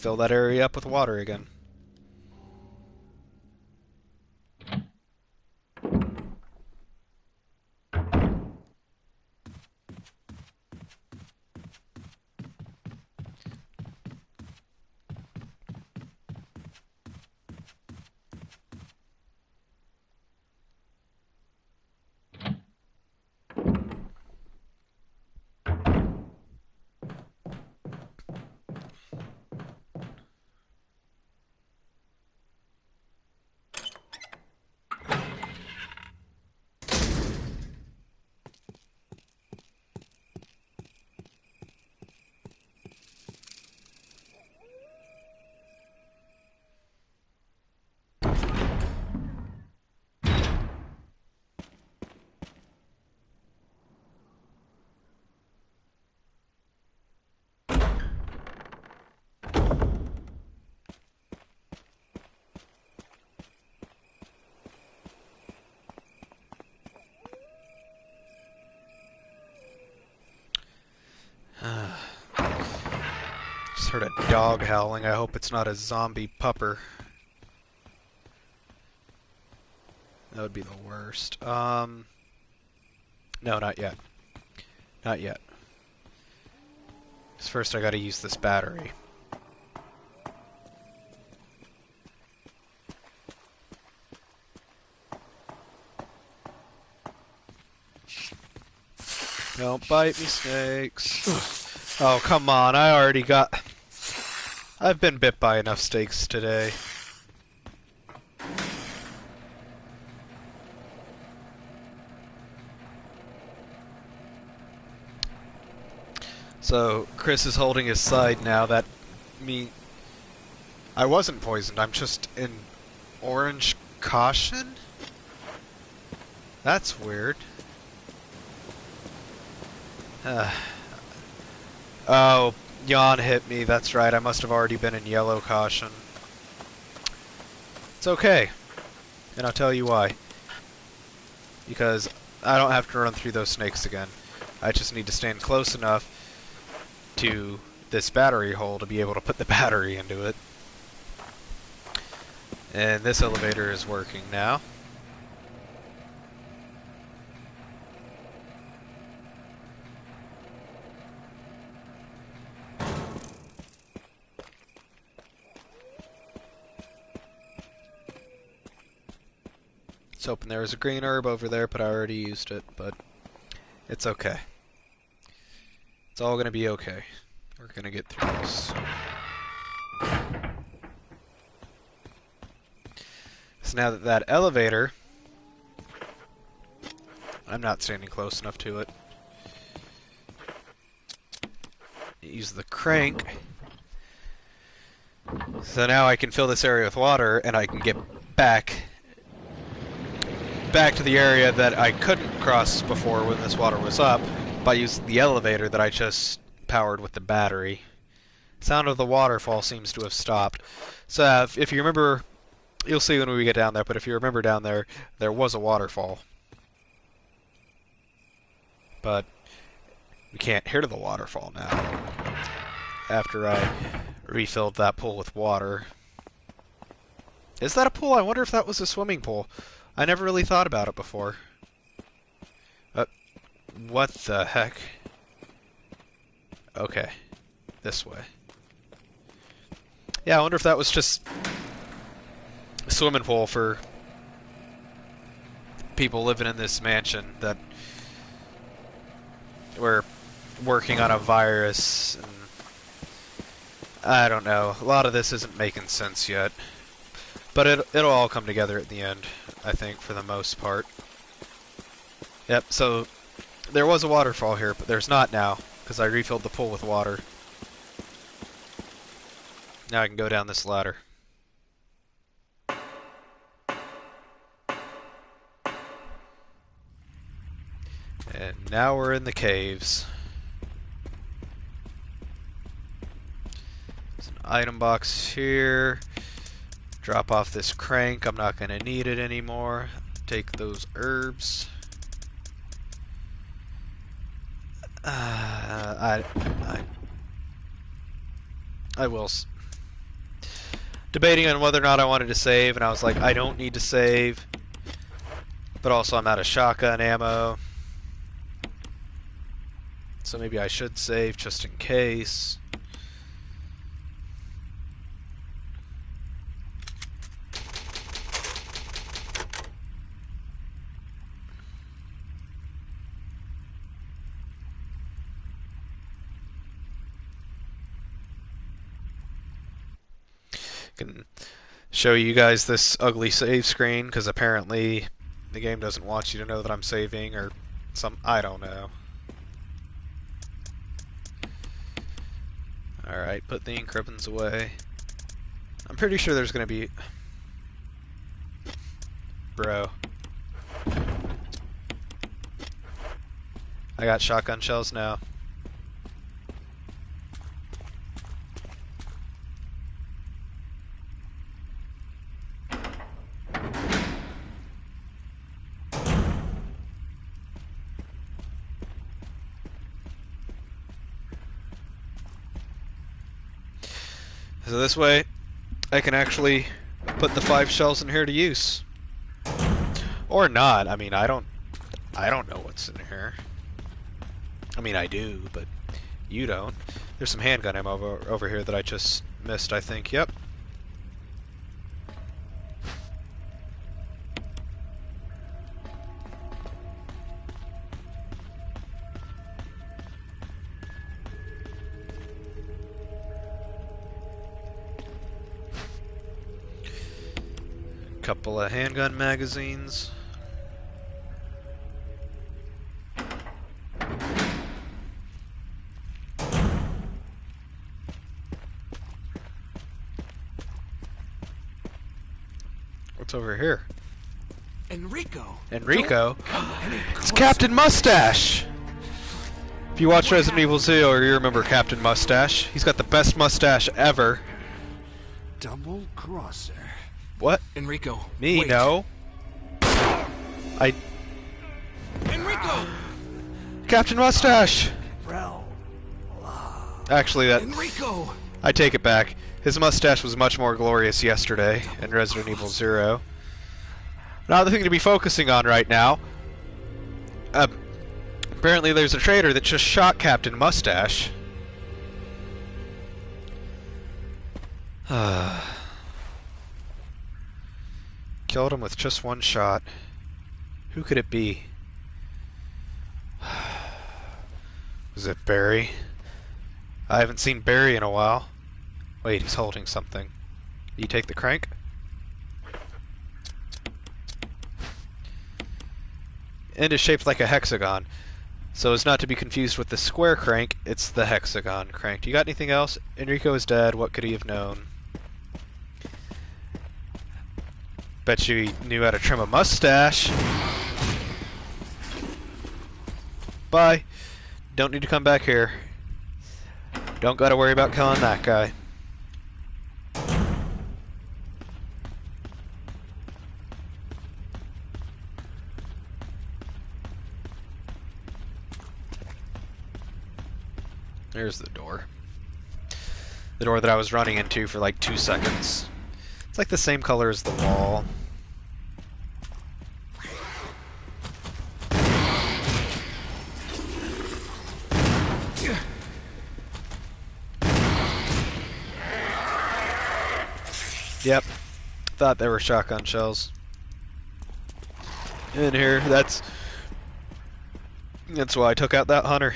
fill that area up with water again. Just heard a dog howling. I hope it's not a zombie pupper. That would be the worst. No, not yet. Not yet. 'Cause first I gotta use this battery. Don't bite me, snakes. Oh, come on. I've been bit by enough snakes today. So, Chris is holding his side now. That I wasn't poisoned. I'm just in orange caution? That's weird. Oh, yawn hit me. That's right. I must have already been in yellow caution. It's okay. And I'll tell you why. Because I don't have to run through those snakes again. I just need to stand close enough to this battery hole to be able to put the battery into it. And this elevator is working now. Let's hoping there was a green herb over there, but I already used it, but it's okay. It's all gonna be okay. We're gonna get through this. So now that elevator, I'm not standing close enough to it. Use the crank. So now I can fill this area with water, and I can get back to the area that I couldn't cross before when this water was up by using the elevator that I just powered with the battery. Sound of the waterfall seems to have stopped. So if you remember, you'll see when we get down there, but if you remember down there, there was a waterfall. But we can't hear the waterfall now after I refilled that pool with water. Is that a pool? I wonder if that was a swimming pool. I never really thought about it before. What the heck? Okay. This way. Yeah, I wonder if that was just a swimming pool for people living in this mansion that were working on a virus. And I don't know. A lot of this isn't making sense yet. But it'll all come together at the end, I think, for the most part. Yep, so there was a waterfall here, but there's not now, because I refilled the pool with water. Now I can go down this ladder. And now we're in the caves. There's an item box here. Drop off this crank. I'm not going to need it anymore. Take those herbs. I will. debating on whether or not I wanted to save, and I was like, I don't need to save. But also I'm out of shotgun ammo. So maybe I should save just in case. Can show you guys this ugly save screen because apparently the game doesn't want you to know that I'm saving or I don't know. Alright, put the ink ribbons away. I'm pretty sure there's gonna be... Bro. I got shotgun shells now. So this way, I can actually put the 5 shells in here to use. Or not. I mean, I don't know what's in here. I mean, I do, but you don't. There's some handgun ammo over here that I just missed, I think. Yep. Couple of handgun magazines. What's over here? Enrico. Enrico? It's Captain Mustache! If you watch Resident Evil 0, you remember Captain Mustache. He's got the best mustache ever. Double crosser. What? Enrico. Me? Wait. No. Enrico! Captain Mustache! Rel. Actually, Enrico! I take it back. His mustache was much more glorious yesterday in Resident Evil 0. Not the thing to be focusing on right now. Apparently there's a traitor that just shot Captain Mustache. Killed him with just one shot. Who could it be? Was it Barry? I haven't seen Barry in a while. Wait, he's holding something. You take the crank? End is shaped like a hexagon. So as not to be confused with the square crank, it's the hexagon crank. You got anything else? Enrico is dead. What could he have known? Bet you he knew how to trim a mustache. Bye. Don't need to come back here. Don't gotta worry about killing that guy. There's the door. The door that I was running into for like 2 seconds. It's like the same color as the wall. Yep. Thought they were shotgun shells. In here, that's why I took out that hunter.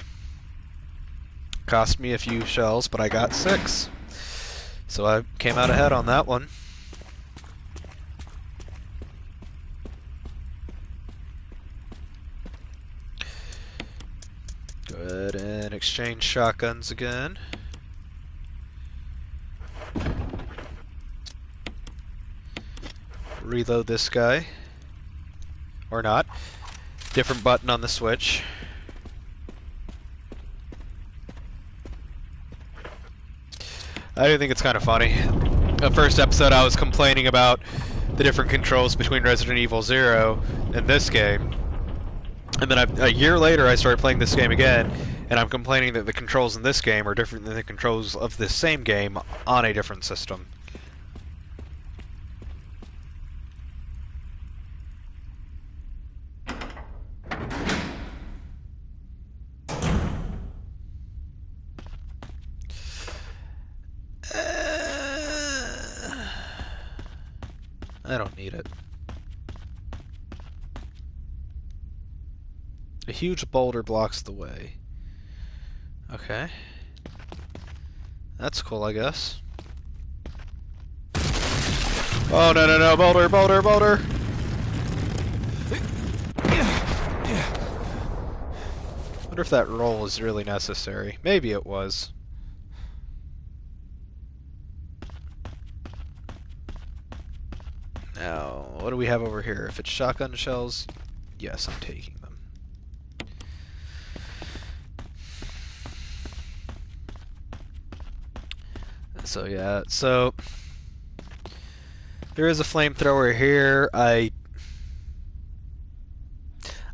Cost me a few shells, but I got 6. So I came out ahead on that one. Go ahead and exchange shotguns again. Reload this guy. Or not. Different button on the switch. I do think it's kind of funny. The first episode I was complaining about the different controls between Resident Evil 0 and this game. And then a year later I started playing this game again, and I'm complaining that the controls in this game are different than the controls of this same game on a different system. I don't need it. A huge boulder blocks the way. Okay. That's cool, I guess. Oh, no, no, no, boulder, boulder, boulder! Wonder if that roll is really necessary. Maybe it was. Now, what do we have over here? If it's shotgun shells, yes, I'm taking them. So yeah, so there is a flamethrower here. I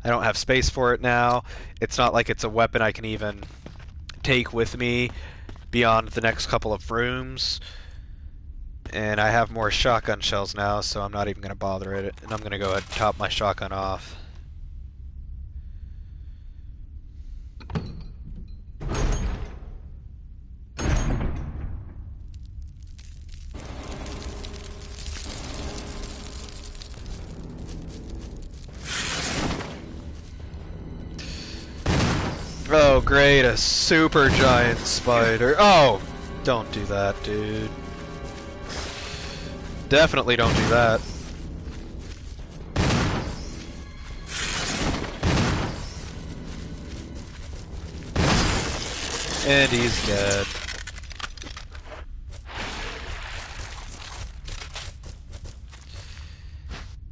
don't have space for it now. It's not like it's a weapon I can even take with me beyond the next couple of rooms. And I have more shotgun shells now, so I'm not even going to bother it. And I'm going to go ahead and top my shotgun off. Oh, great, a super giant spider. Oh, don't do that, dude. Definitely don't do that. And he's dead.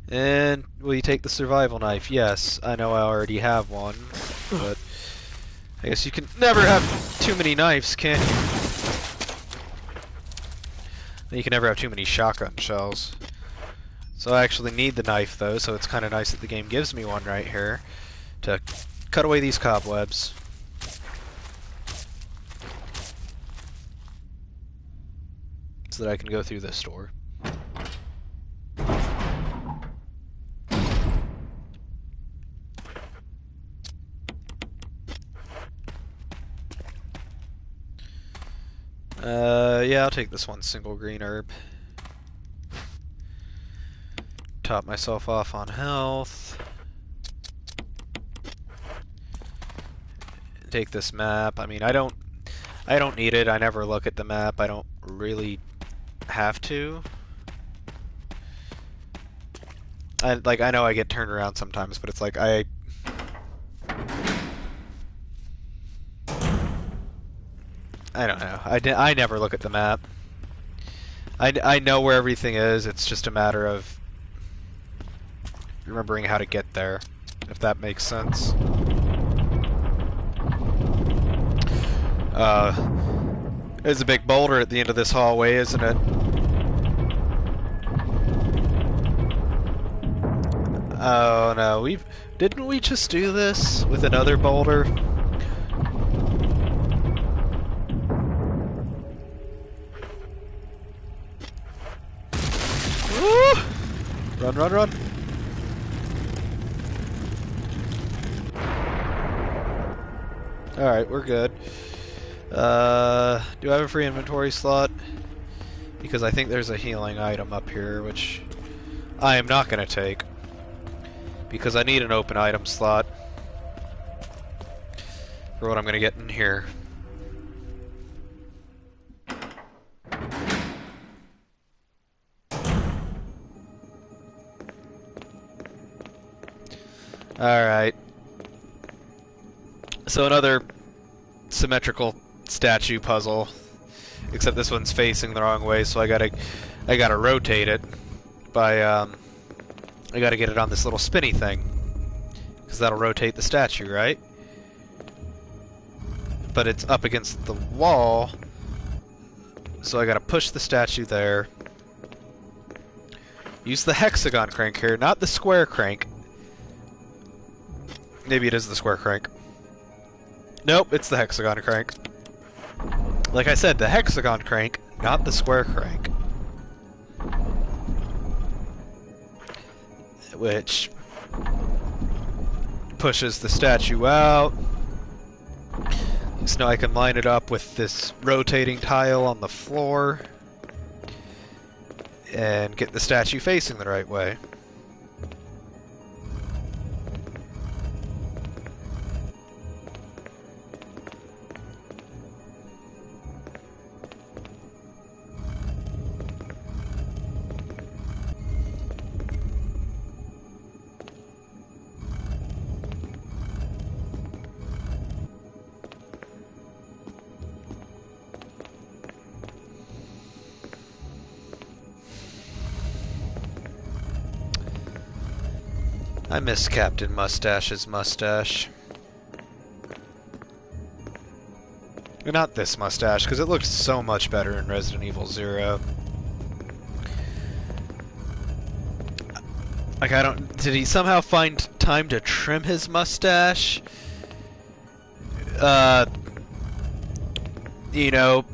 And will you take the survival knife? Yes, I know I already have one, but I guess you can never have too many knives, can you? You can never have too many shotgun shells. So I actually need the knife though, so it's kind of nice that the game gives me one right here to cut away these cobwebs. So that I can go through this door. Yeah, I'll take this one single green herb. Top myself off on health. Take this map. I mean, I don't need it. I never look at the map. I don't really have to. I know I get turned around sometimes, but it's like I don't know. I never look at the map. I know where everything is. It's just a matter of remembering how to get there, if that makes sense. There's a big boulder at the end of this hallway, isn't it? Oh no, didn't we just do this with another boulder? Woo! Run, run, run. Alright, we're good. Do I have a free inventory slot? Because I think there's a healing item up here, which I am not going to take. Because I need an open item slot for what I'm going to get in here. Alright. So another symmetrical statue puzzle. Except this one's facing the wrong way, so I gotta rotate it by I gotta get it on this little spinny thing. Because that'll rotate the statue, right? But it's up against the wall, so I gotta push the statue there. Use the hexagon crank here, not the square crank. Maybe it is the square crank. Nope, it's the hexagon crank. Like I said, the hexagon crank, not the square crank. Which pushes the statue out. So now I can line it up with this rotating tile on the floor. and get the statue facing the right way. I miss Captain Mustache's mustache. Not this mustache, because it looked so much better in Resident Evil 0. Like, I don't... Did he somehow find time to trim his mustache? You know,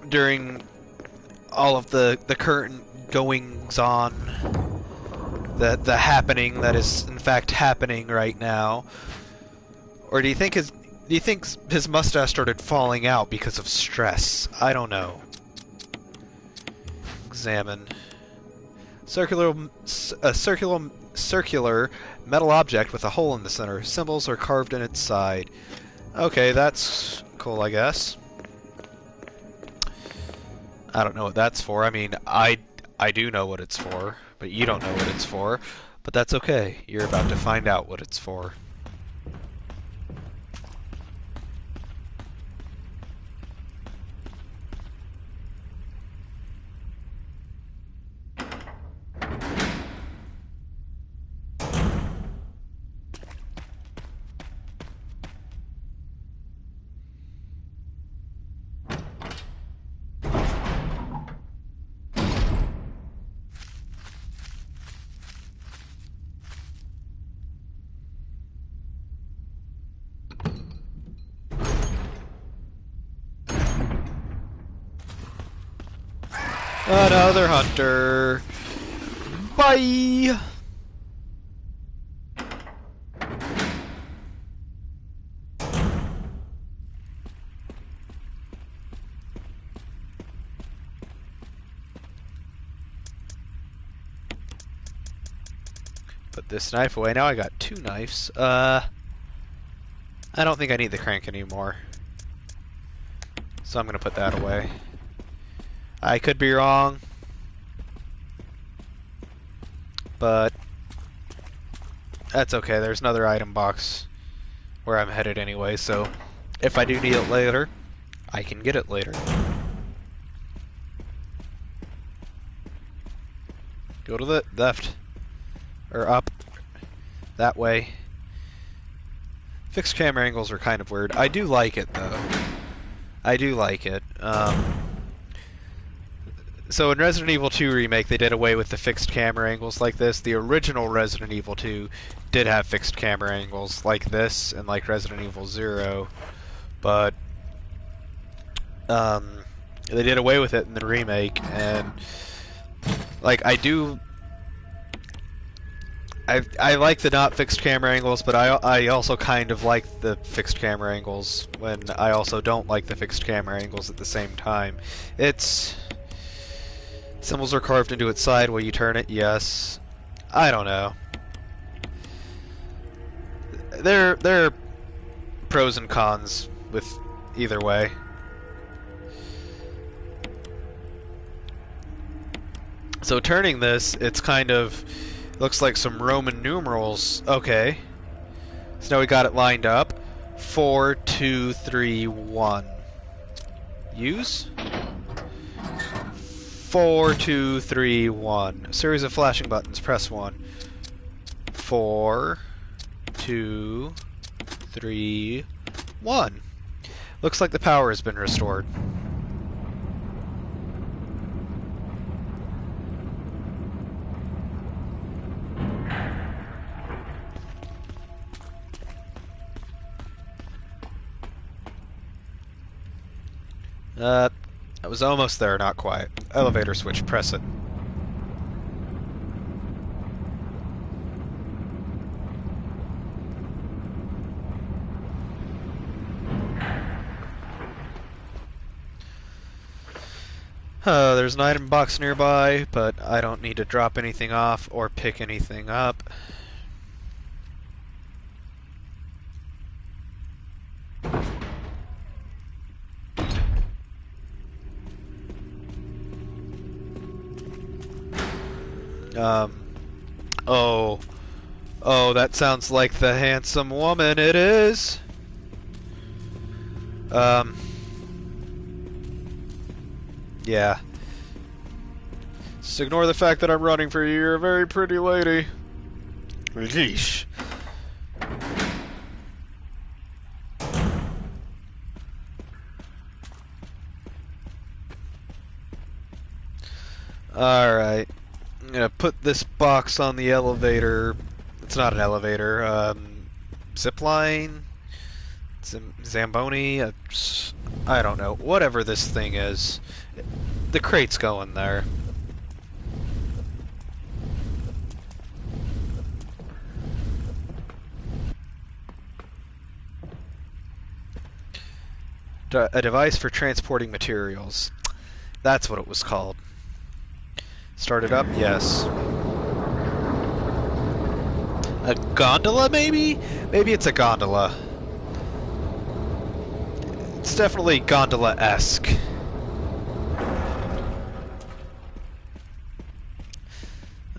during all of the current goings-on, the happening that is in fact happening right now? Or do you think his mustache started falling out because of stress? I don't know. Examine. Circular metal object with a hole in the center. Symbols are carved in its side. Okay, that's cool, I guess. I don't know what that's for. I mean, I do know what it's for, but you don't know what it's for. But that's okay. You're about to find out what it's for. Another hunter. Bye! Put this knife away. Now I got 2 knives. I don't think I need the crank anymore. So I'm gonna put that away. I could be wrong, but that's okay. There's another item box where I'm headed anyway, so if I do need it later, I can get it later. Go to the left, or up, that way. Fixed camera angles are kind of weird. I do like it, though. I do like it. So in Resident Evil 2 Remake, they did away with the fixed camera angles like this. The original Resident Evil 2 did have fixed camera angles like this, and like Resident Evil 0, but they did away with it in the remake, and like I like the not fixed camera angles, but I also kind of like the fixed camera angles when I also don't like the fixed camera angles at the same time. Symbols are carved into its side while you turn it, yes. I don't know. There are pros and cons with either way. So turning this, it's kind of looks like some Roman numerals. Okay. So now we got it lined up. 4, 2, 3, 1. Use? 4, 2, 3, 1. A series of flashing buttons. Press 1. 4, 2, 3, 1. Looks like the power has been restored. I was almost there, not quite. Elevator switch, press it. There's an item box nearby, but I don't need to drop anything off or pick anything up. Oh. Oh, that sounds like the handsome woman. It is. Yeah. Just ignore the fact that I'm running for you. You're a very pretty lady. Yeesh. Alright. I'm gonna put this box on the elevator. It's not an elevator. Zipline? Zamboni? I don't know. Whatever this thing is. The crate's going there. A device for transporting materials. That's what it was called. Start it up? Yes. A gondola, maybe? Maybe it's a gondola. It's definitely gondola-esque.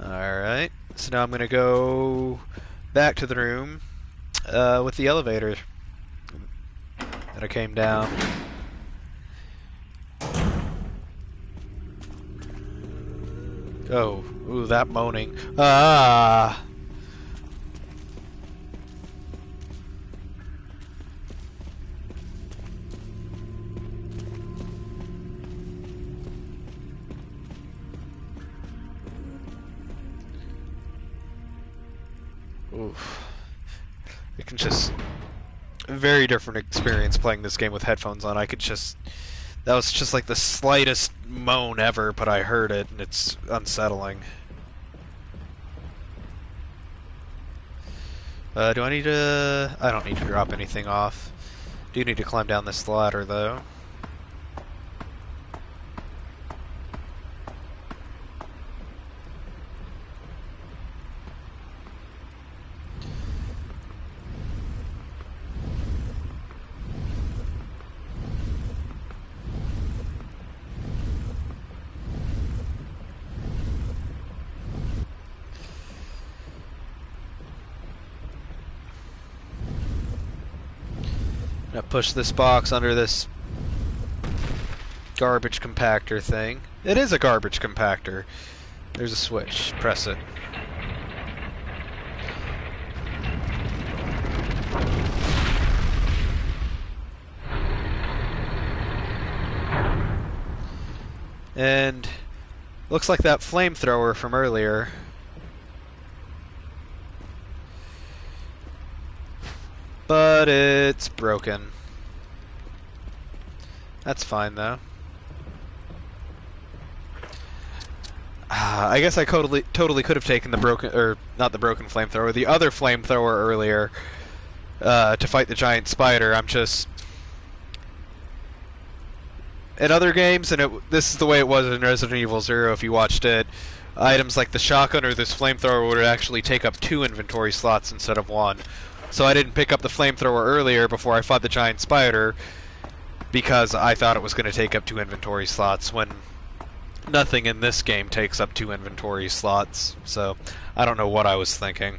Alright. So now I'm gonna go back to the room with the elevator that I came down. Oh, ooh, that moaning. Ah! Oof. It can just... A very different experience playing this game with headphones on. I could just... That was just like the slightest moan ever, but I heard it, and it's unsettling. Do I need to... I don't need to drop anything off. Do need to climb down this ladder, though. Now push this box under this garbage compactor thing. It is a garbage compactor. There's a switch. Press it. And looks like that flamethrower from earlier. But it's broken. That's fine though. I guess I totally could have taken the broken, or not the broken flamethrower, the other flamethrower earlier to fight the giant spider. I'm just in other games, and this is the way it was in Resident Evil 0. If you watched it, items like the shotgun or this flamethrower would actually take up 2 inventory slots instead of 1. So I didn't pick up the flamethrower earlier before I fought the giant spider because I thought it was going to take up 2 inventory slots when nothing in this game takes up 2 inventory slots. So I don't know what I was thinking.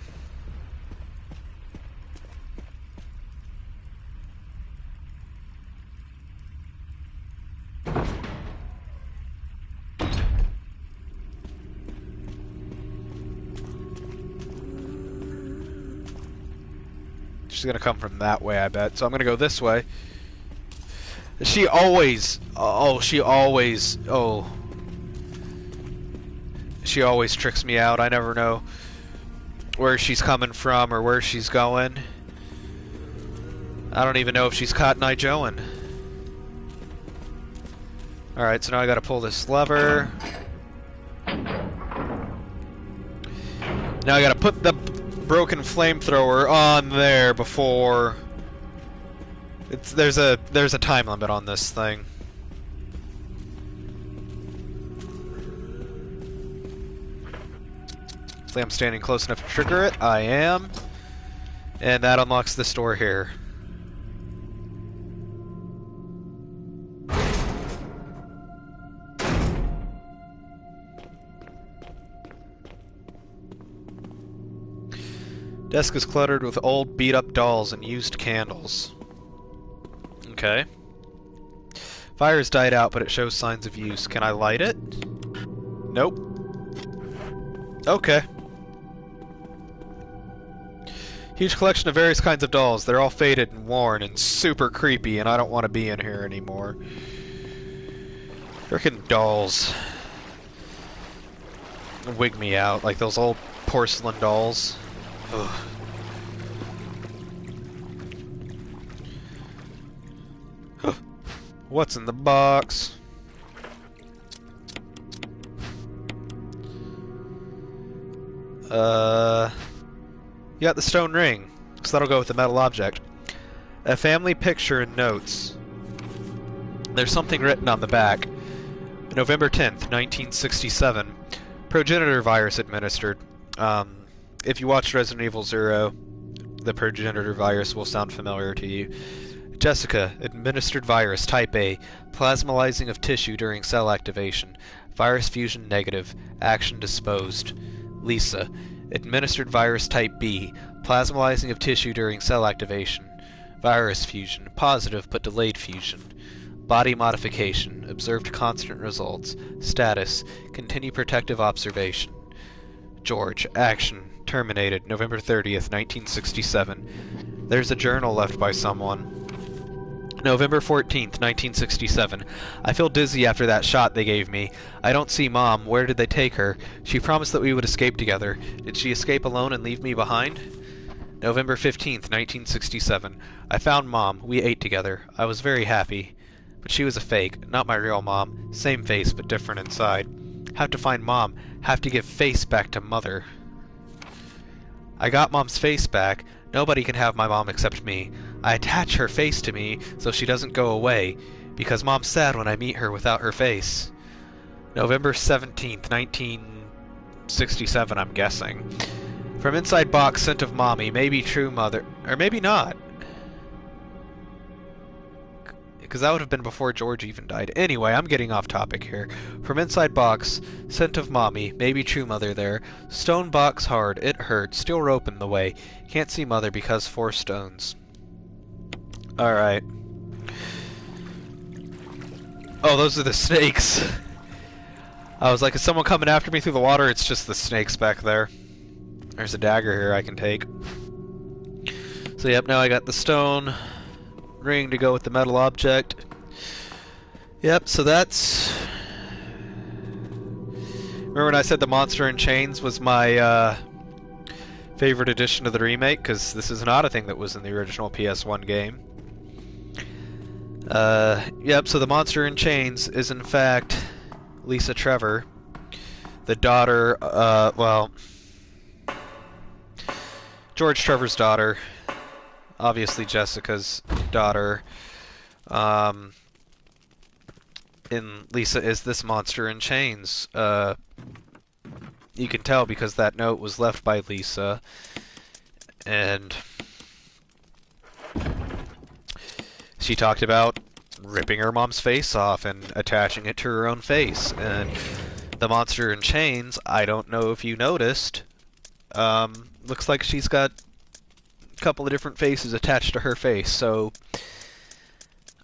She's gonna come from that way, I bet. So I'm gonna go this way. She always tricks me out. I never know where she's coming from or where she's going. I don't even know if she's Cotton Eye Joeing. Alright, so now I gotta pull this lever. Now I gotta put the broken flamethrower on there before there's a time limit on this thing. Hopefully I'm standing close enough to trigger it. I am. And that unlocks this door here. Desk is cluttered with old, beat-up dolls and used candles. Okay. Fire's died out, but it shows signs of use. Can I light it? Nope. Okay. Huge collection of various kinds of dolls. They're all faded and worn and super creepy, and I don't want to be in here anymore. Frickin' dolls. Wig me out, like those old porcelain dolls. Ugh. What's in the box? You got the stone ring, so that'll go with the metal object. A family picture and notes. There's something written on the back. November 10th, 1967. Progenitor virus administered. If you watched Resident Evil 0, the progenitor virus will sound familiar to you. Jessica, administered virus type A, plasmalizing of tissue during cell activation. Virus fusion negative, action disposed. Lisa, administered virus type B, plasmalizing of tissue during cell activation. Virus fusion, positive but delayed fusion. Body modification, observed constant results. Status, continue protective observation. George, action, terminated, November 30th, 1967. There's a journal left by someone. November 14th, 1967. I feel dizzy after that shot they gave me. I don't see Mom. Where did they take her? She promised that we would escape together. Did she escape alone and leave me behind? November 15th, 1967. I found Mom. We ate together. I was very happy. But she was a fake, not my real mom. Same face, but different inside. Have to find Mom. Have to give face back to Mother. I got Mom's face back. Nobody can have my mom except me. I attach her face to me so she doesn't go away, because Mom's sad when I meet her without her face. November 17th, 1967, I'm guessing. From inside box, scent of mommy, maybe true mother, or maybe not. Because that would have been before George even died. Anyway, I'm getting off topic here. From inside box, scent of mommy, maybe true mother there. Stone box hard, it hurt, steel rope in the way. Can't see mother because 4 stones. Alright. Oh, those are the snakes. I was like, is someone coming after me through the water? It's just the snakes back there. There's a dagger here I can take. So yep, now I got the stone ring to go with the metal object. Yep, so that's... Remember when I said the Monster in Chains was my favorite addition to the remake? Because this is not a thing that was in the original PS1 game. Yep, so the Monster in Chains is in fact Lisa Trevor, the daughter, well, George Trevor's daughter, obviously Jessica's daughter. And Lisa is this Monster in Chains. You can tell because that note was left by Lisa, and she talked about ripping her mom's face off and attaching it to her own face. And the Monster in Chains, I don't know if you noticed, looks like she's got a couple of different faces attached to her face, so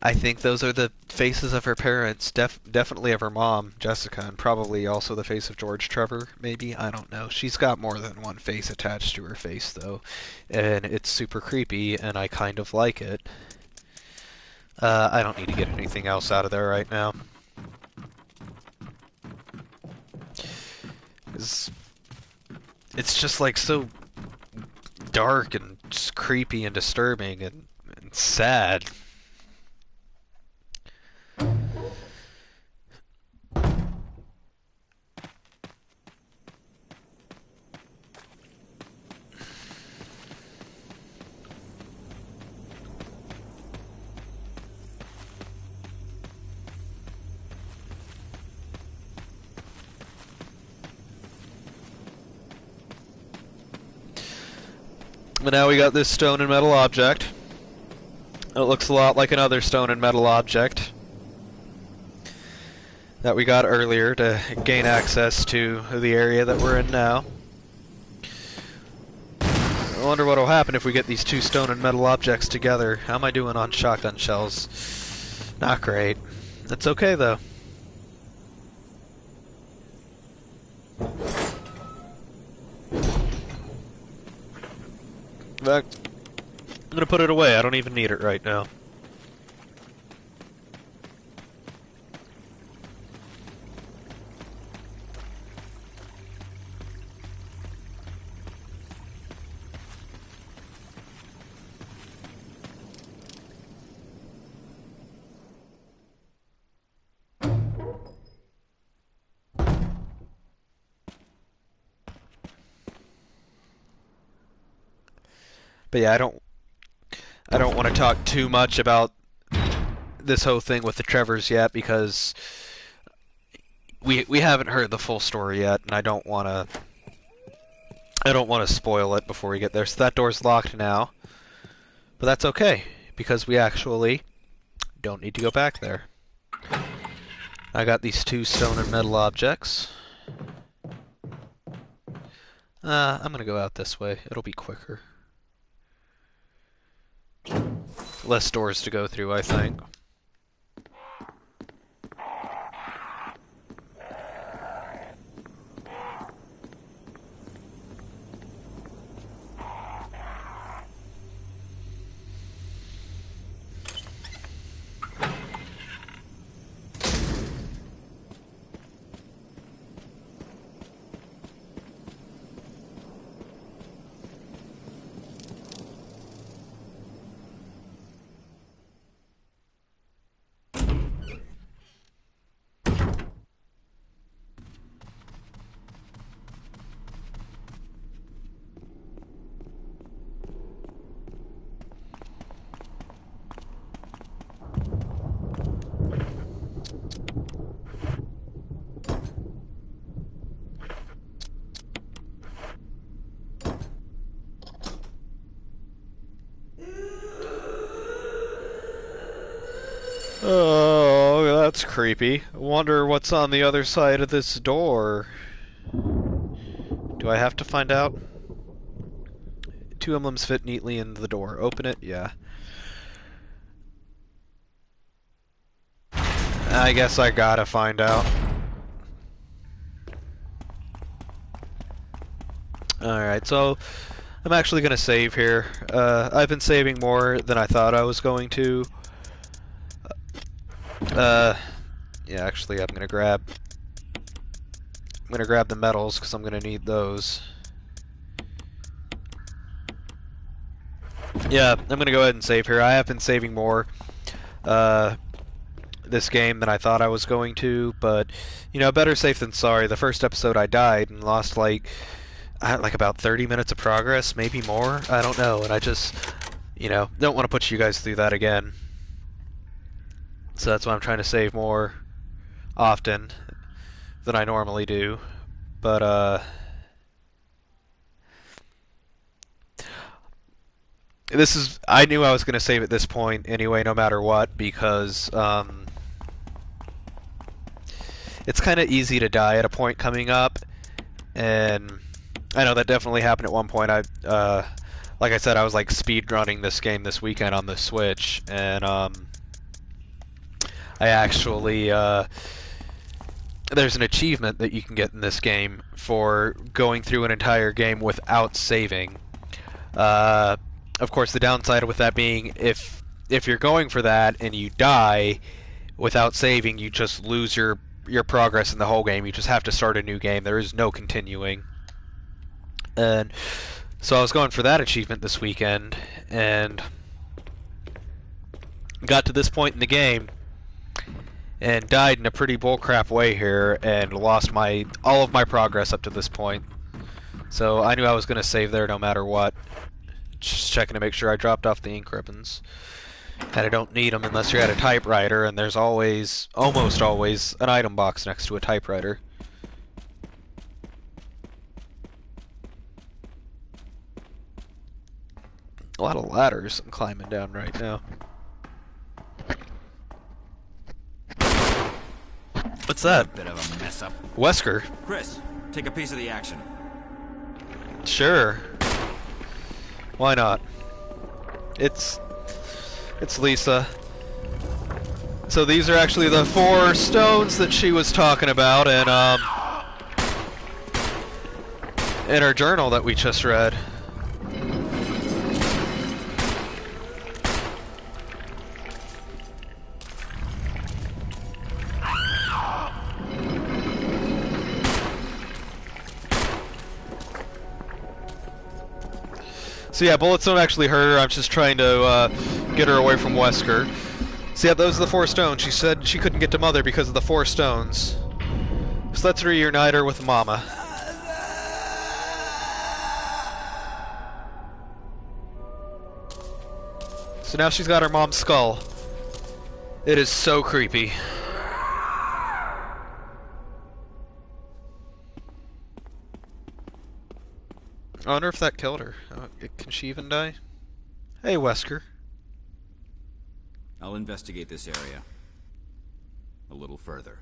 I think those are the faces of her parents, definitely of her mom, Jessica, and probably also the face of George Trevor, maybe, I don't know. She's got more than one face attached to her face, though, and it's super creepy, and I kind of like it. I don't need to get anything else out of there right now. It's just like so dark and just creepy and disturbing and sad. But now we got this stone and metal object. It looks a lot like another stone and metal object that we got earlier to gain access to the area that we're in now. I wonder what will happen if we get these two stone and metal objects together. How am I doing on shotgun shells? Not great. That's okay though. In fact, I'm gonna put it away. I don't even need it right now. But yeah, I don't want to talk too much about this whole thing with the Trevors yet because we haven't heard the full story yet, and I don't want to spoil it before we get there. So that door's locked now, but that's okay because we actually don't need to go back there. I got these two stone and metal objects. I'm gonna go out this way. It'll be quicker. Less doors to go through, I think. Oh, that's creepy. I wonder what's on the other side of this door. Do I have to find out? Two emblems fit neatly in the door. Open it? Yeah. I guess I gotta find out. Alright, so I'm actually gonna save here. I've been saving more than I thought I was going to. Yeah, actually I'm gonna grab the metals because I'm gonna need those. Yeah, I'm gonna go ahead and save here. I have been saving more this game than I thought I was going to, but you know, better safe than sorry. The first episode I died and lost like about 30 minutes of progress, maybe more. I don't know, and I just, you know, don't want to put you guys through that again. So that's why I'm trying to save more often than I normally do. But I knew I was going to save at this point anyway, no matter what, because it's kind of easy to die at a point coming up, and I know that definitely happened at one point. Like I said, I was like speed running this game this weekend on the Switch, and I actually there's an achievement that you can get in this game for going through an entire game without saving. Of course, the downside with that being if you're going for that and you die without saving, you just lose your progress in the whole game. You just have to start a new game. There is no continuing. And so I was going for that achievement this weekend and got to this point in the game and died in a pretty bullcrap way here and lost all of my progress up to this point. So I knew I was going to save there no matter what. Just checking to make sure I dropped off the ink ribbons. And I don't need them unless you're at a typewriter, and there's always, almost always, an item box next to a typewriter. A lot of ladders I'm climbing down right now. What's that? Bit of a mess up. Wesker. Chris, take a piece of the action. Sure. Why not? It's Lisa. So these are actually the 4 stones that she was talking about in her journal that we just read. So yeah, bullets don't actually hurt her. I'm just trying to get her away from Wesker. So yeah, those are the 4 stones. She said she couldn't get to Mother because of the 4 stones. So let's reunite her with Mama. So now she's got her mom's skull. It is so creepy. I wonder if that killed her. Can she even die? Hey, Wesker. I'll investigate this area a little further.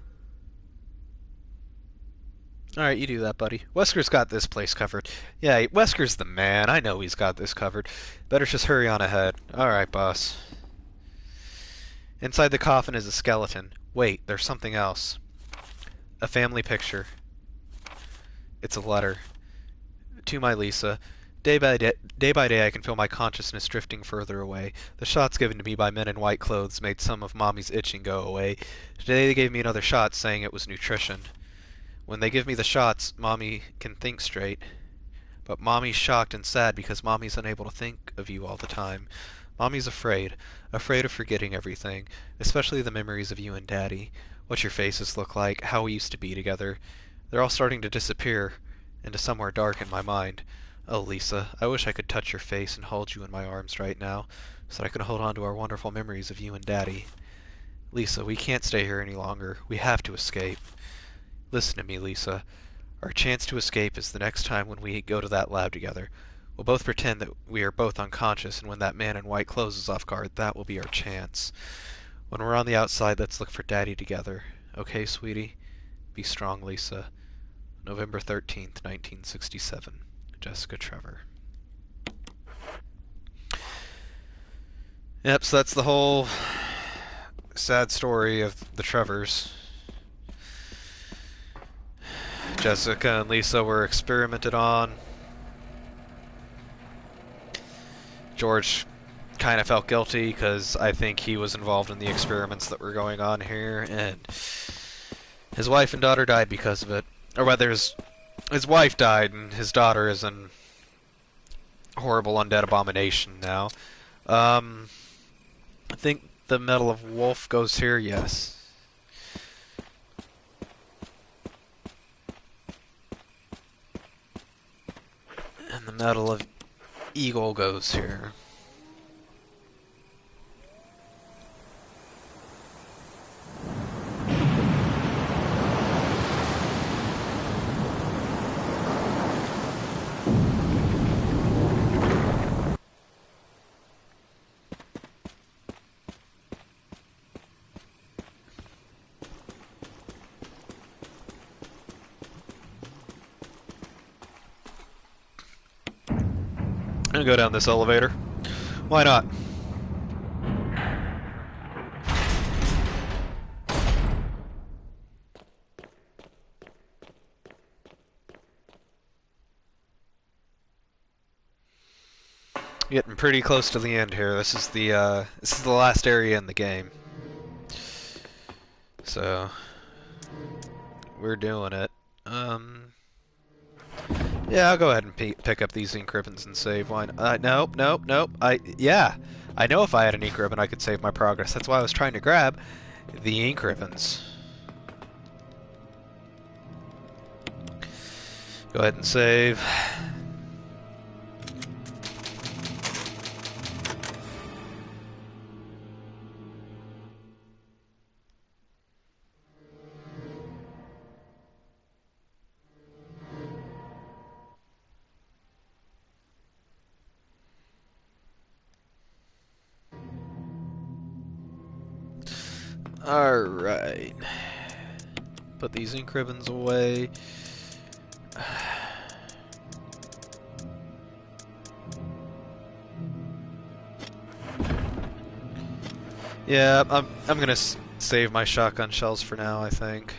Alright, you do that, buddy. Wesker's got this place covered. Yeah, Wesker's the man. I know he's got this covered. Better just hurry on ahead. Alright, boss. Inside the coffin is a skeleton. Wait, there's something else. A family picture. It's a letter. To my Lisa. Day by day, I can feel my consciousness drifting further away. The shots given to me by men in white clothes made some of Mommy's itching go away. Today they gave me another shot, saying it was nutrition. When they give me the shots, Mommy can think straight. But Mommy's shocked and sad because Mommy's unable to think of you all the time. Mommy's afraid of forgetting everything, especially the memories of you and Daddy. What your faces look like, how we used to be together. They're all starting to disappear into somewhere dark in my mind. Oh, Lisa, I wish I could touch your face and hold you in my arms right now, so that I could hold on to our wonderful memories of you and Daddy. Lisa, we can't stay here any longer. We have to escape. Listen to me, Lisa. Our chance to escape is the next time when we go to that lab together. We'll both pretend that we are both unconscious, and when that man in white clothes is off guard, that will be our chance. When we're on the outside, let's look for Daddy together. Okay, sweetie? Be strong, Lisa. November 13th, 1967. Jessica Trevor. Yep, so that's the whole sad story of the Trevors. Jessica and Lisa were experimented on. George kind of felt guilty because I think he was involved in the experiments that were going on here, and his wife and daughter died because of it. Or whether his wife died and his daughter is an horrible undead abomination now. I think the Medal of Wolf goes here, yes. And the Medal of Eagle goes here. I'm gonna go down this elevator. Why not? Getting pretty close to the end here. This is the last area in the game. So we're doing it. Yeah, I'll go ahead and pick up these ink ribbons and save. Why not? Nope, nope, nope. Yeah, I know if I had an ink ribbon I could save my progress. That's why I was trying to grab the ink ribbons. Go ahead and save. Alright. Put these ink ribbons away. Yeah, I'm gonna save my shotgun shells for now, I think.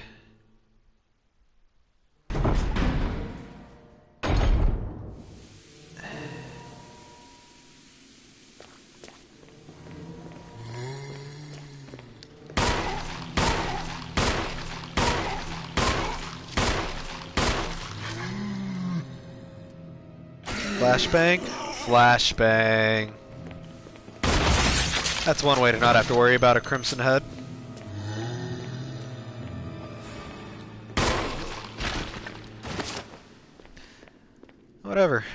Flashbang? Flashbang. That's one way to not have to worry about a crimson head. Whatever.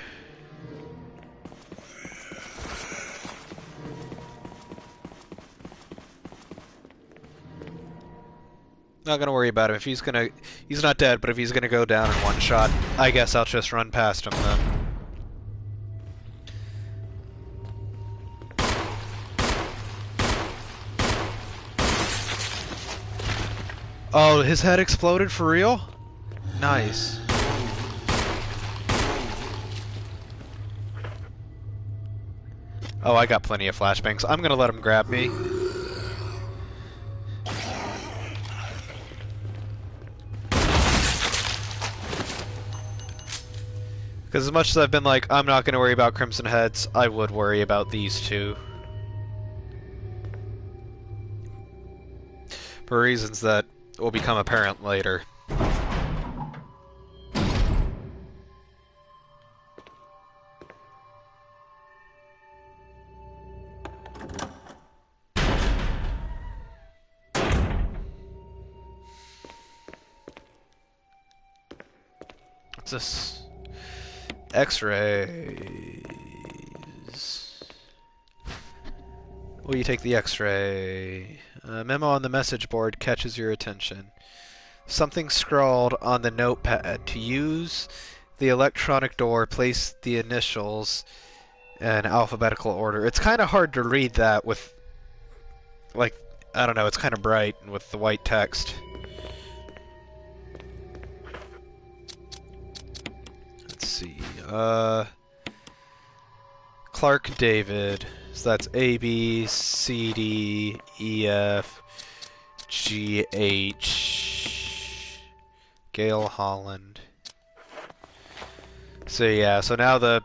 Not gonna worry about him. If he's gonna... He's not dead, but if he's gonna go down in one shot, I guess I'll just run past him then. Oh, his head exploded for real? Nice. Oh, I got plenty of flashbangs. I'm gonna let him grab me. Because as much as I've been like, I'm not gonna worry about Crimson Heads, I would worry about these two. For reasons that will become apparent later. What's this? X-rays. Will you take the X-ray? A memo on the message board catches your attention. Something scrawled on the notepad. To use the electronic door, place the initials in alphabetical order. It's kind of hard to read that with, like, I don't know, it's kind of bright with the white text. Let's see, Clark David. So that's A, B, C, D, E, F, G, H, Gail Holland. So yeah, so now the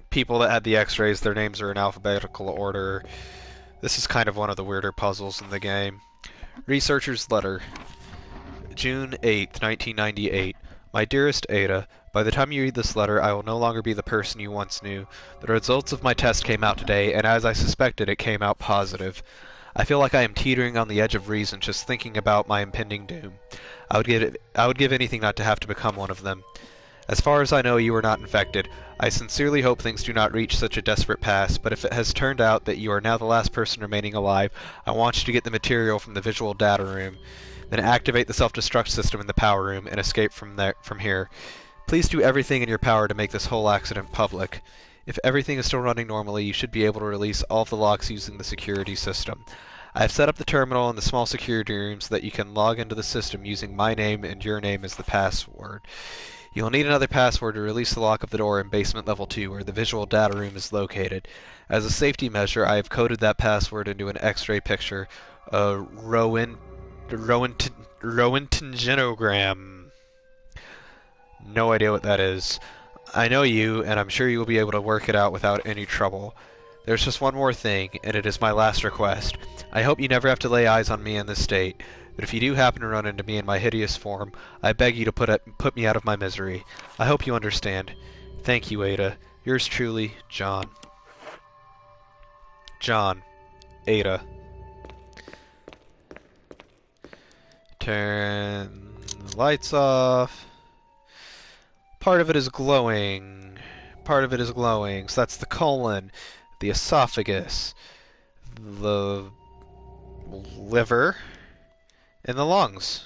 people that had the X-rays, their names are in alphabetical order. This is kind of one of the weirder puzzles in the game. Researcher's letter. June 8th, 1998. My dearest Ada, by the time you read this letter, I will no longer be the person you once knew. The results of my test came out today, and as I suspected, it came out positive. I feel like I am teetering on the edge of reason just thinking about my impending doom. I would give anything not to have to become one of them. As far as I know, you are not infected. I sincerely hope things do not reach such a desperate pass, but if it has turned out that you are now the last person remaining alive, I want you to get the material from the visual data room, then activate the self-destruct system in the power room and escape from here. Please do everything in your power to make this whole accident public. If everything is still running normally, you should be able to release all of the locks using the security system. I have set up the terminal in the small security room so that you can log into the system using my name and your name as the password. You will need another password to release the lock of the door in basement level 2 where the visual data room is located. As a safety measure, I have coded that password into an X-ray picture, a Rowentgenogram. No idea what that is. I know you, and I'm sure you will be able to work it out without any trouble. There's just one more thing, and it is my last request. I hope you never have to lay eyes on me in this state, but if you do happen to run into me in my hideous form, I beg you to put me out of my misery. I hope you understand. Thank you, Ada. Yours truly, John. John. Ada. Turn the lights off. Part of it is glowing. Part of it is glowing. So that's the colon, the esophagus, the liver, and the lungs.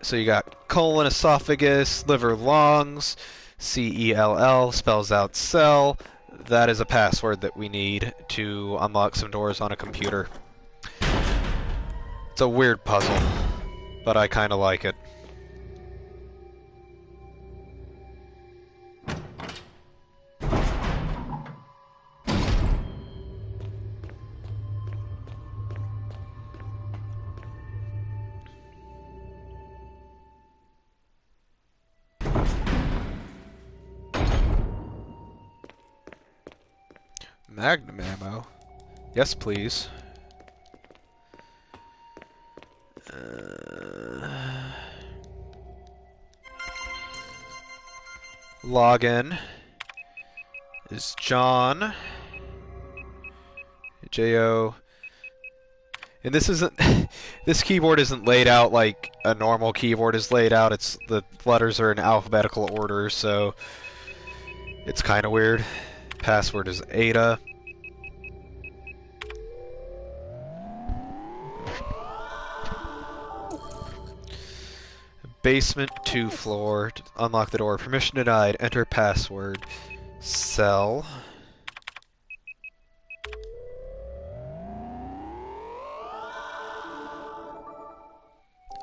So you got colon, esophagus, liver, lungs. C-E-L-L spells out cell. that is a password that we need to unlock some doors on a computer. It's a weird puzzle, but I kind of like it. Magnum ammo. Yes, please. Login is John. J-O. And this isn't... this keyboard isn't laid out like a normal keyboard is laid out. It's the letters are in alphabetical order, so it's kind of weird. Password is Ada. Basement 2 floor. Unlock the door. Permission denied. Enter password. Cell.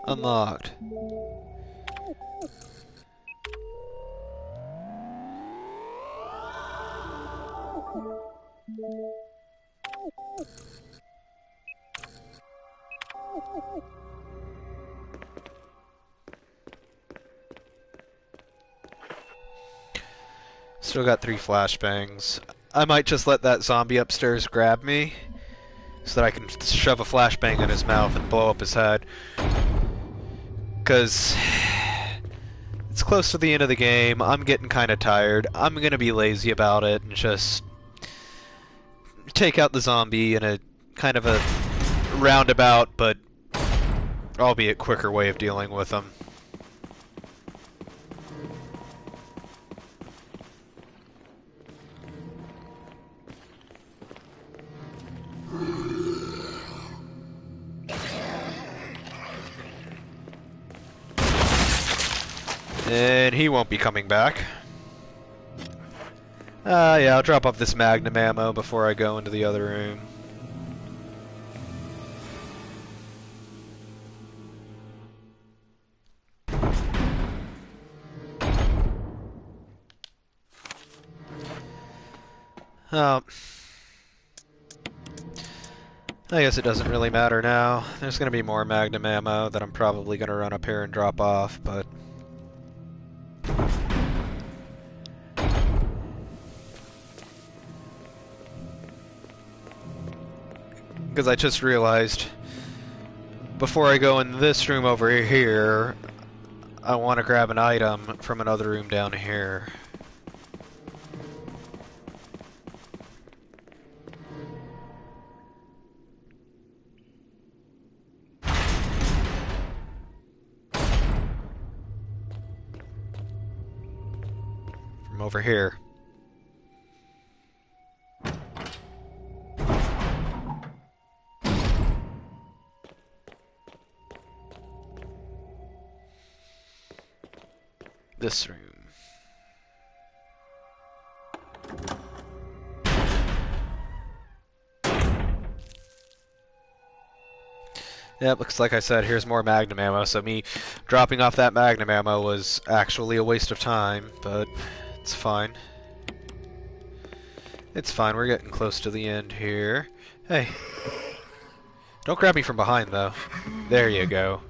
Unlocked. Still got 3 flashbangs. I might just let that zombie upstairs grab me so that I can shove a flashbang in his mouth and blow up his head. Because it's close to the end of the game. I'm getting kind of tired. I'm going to be lazy about it and just take out the zombie in a kind of a roundabout but albeit quicker way of dealing with him. And he won't be coming back. Yeah, I'll drop off this Magnum ammo before I go into the other room. I guess it doesn't really matter now. There's gonna be more Magnum ammo that I'm probably gonna run up here and drop off, but... because I just realized before I go in this room over here, I want to grab an item from another room down here. From over here. This room. Yep, looks like I said, here's more Magnum ammo, so me dropping off that Magnum ammo was actually a waste of time, but it's fine. It's fine, we're getting close to the end here. Hey. Don't grab me from behind, though. There you go.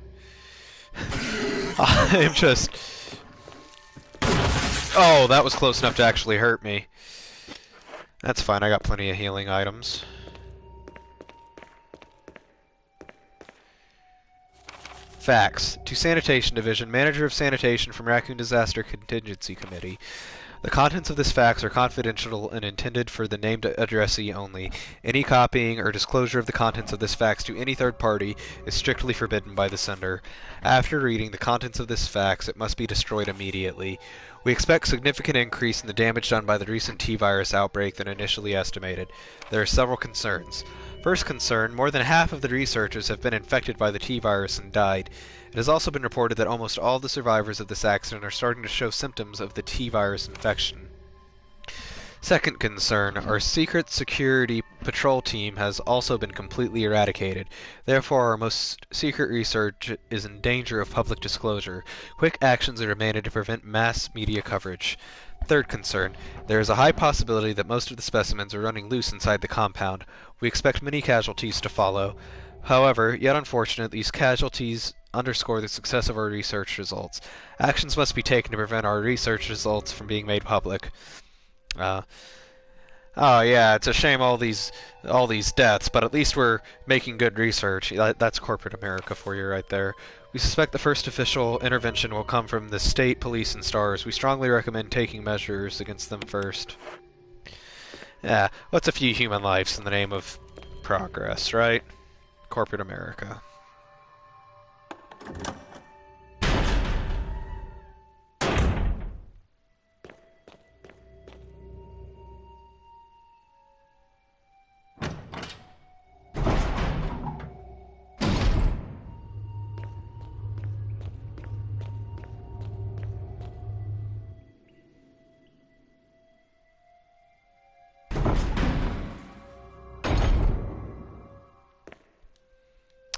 I'm just... oh, that was close enough to actually hurt me. That's fine, I got plenty of healing items. Facts. To Sanitation Division, Manager of Sanitation from Raccoon Disaster Contingency Committee. The contents of this fax are confidential and intended for the named addressee only. Any copying or disclosure of the contents of this fax to any third party is strictly forbidden by the sender. After reading the contents of this fax, it must be destroyed immediately. We expect significant increase in the damage done by the recent T-virus outbreak than initially estimated. There are several concerns. First concern, more than half of the researchers have been infected by the T-virus and died. It has also been reported that almost all the survivors of this accident are starting to show symptoms of the T-virus infection. Second concern, our secret security patrol team has also been completely eradicated. Therefore, our most secret research is in danger of public disclosure. Quick actions are demanded to prevent mass media coverage. Third concern, there is a high possibility that most of the specimens are running loose inside the compound. We expect many casualties to follow. However, yet unfortunate, these casualties underscore the success of our research results. Actions must be taken to prevent our research results from being made public. Uh, oh yeah, it's a shame all these deaths, but at least we're making good research. That's corporate America for you right there. We suspect the first official intervention will come from the state police and stars. We strongly recommend taking measures against them first. Yeah, what's a few human lives in the name of progress, right? Corporate America.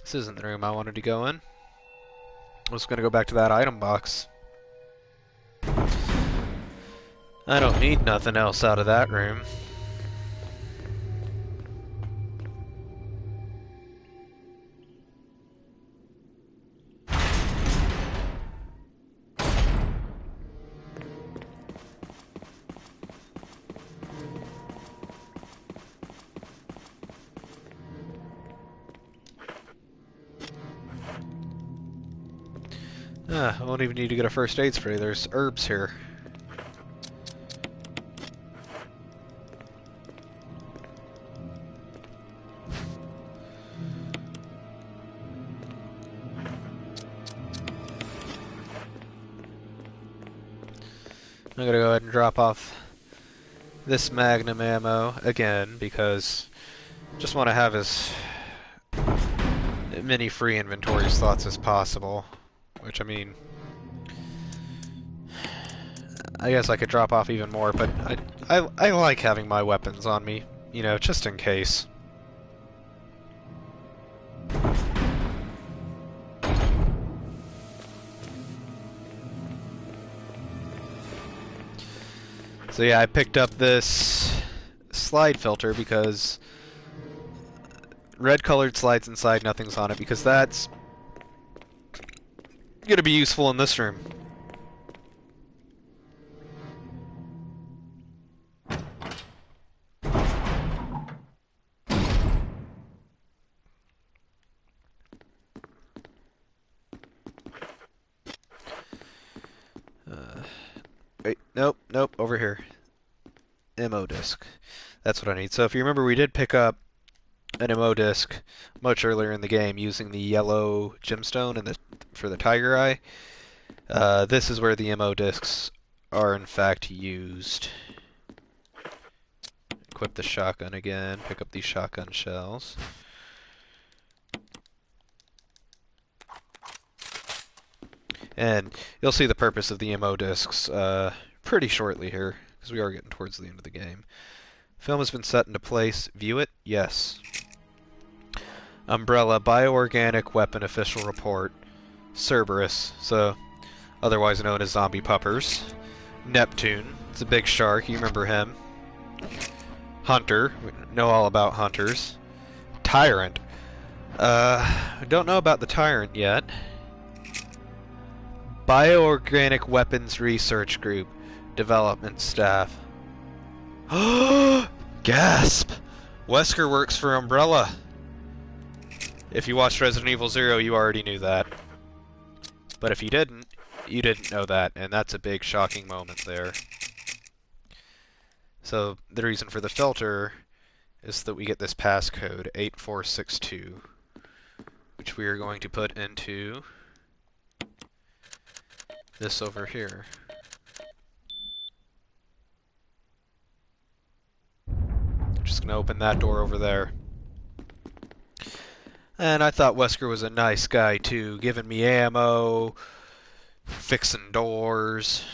This isn't the room I wanted to go in. I was gonna go back to that item box. I don't need nothing else out of that room. I won't even need to get a first aid spray. There's herbs here. I'm gonna go ahead and drop off this magnum ammo again because I just want to have as many free inventory slots as possible. Which, I mean, I guess I could drop off even more, but I like having my weapons on me, you know, just in case. So yeah, I picked up this slide filter because red colored slides inside, nothing's on it, because that's gonna be useful in this room. Wait, nope, over here. MO disc. That's what I need. So if you remember, we did pick up an MO disc much earlier in the game using the yellow gemstone and for the tiger eye. This is where the MO discs are in fact used. Equip the shotgun again, pick up these shotgun shells. And you'll see the purpose of the MO discs pretty shortly here, because we are getting towards the end of the game. Film has been set into place. View it? Yes. Umbrella, bioorganic weapon official report. Cerberus, so otherwise known as zombie puppers. Neptune, it's a big shark, you remember him. Hunter, we know all about hunters. Tyrant. I don't know about the Tyrant yet. Bioorganic Weapons Research Group. Development staff. Gasp! Wesker works for Umbrella. If you watched Resident Evil 0, you already knew that. But if you didn't know that, and that's a big shocking moment there. So the reason for the filter is that we get this passcode 8462, which we are going to put into this over here. Just gonna open that door over there. And I thought Wesker was a nice guy too, giving me ammo, fixing doors.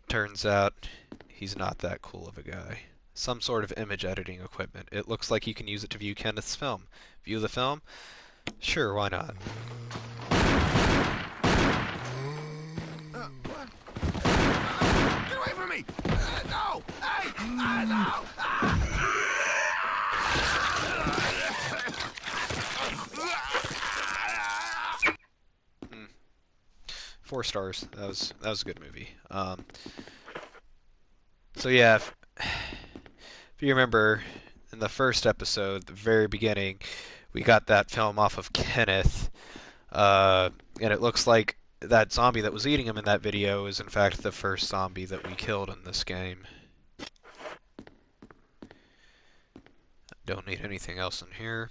Turns out He's not that cool of a guy. Some sort of image editing equipment. It looks like you can use it to view Kenneth's film. View the film? Sure, why not? What? Get away from me! No! Hey! No! 4 stars. That was a good movie. So yeah, if you remember in the first episode, the very beginning, we got that film off of Kenneth, and it looks like that zombie that was eating him in that video is in fact the first zombie that we killed in this game. Don't need anything else in here.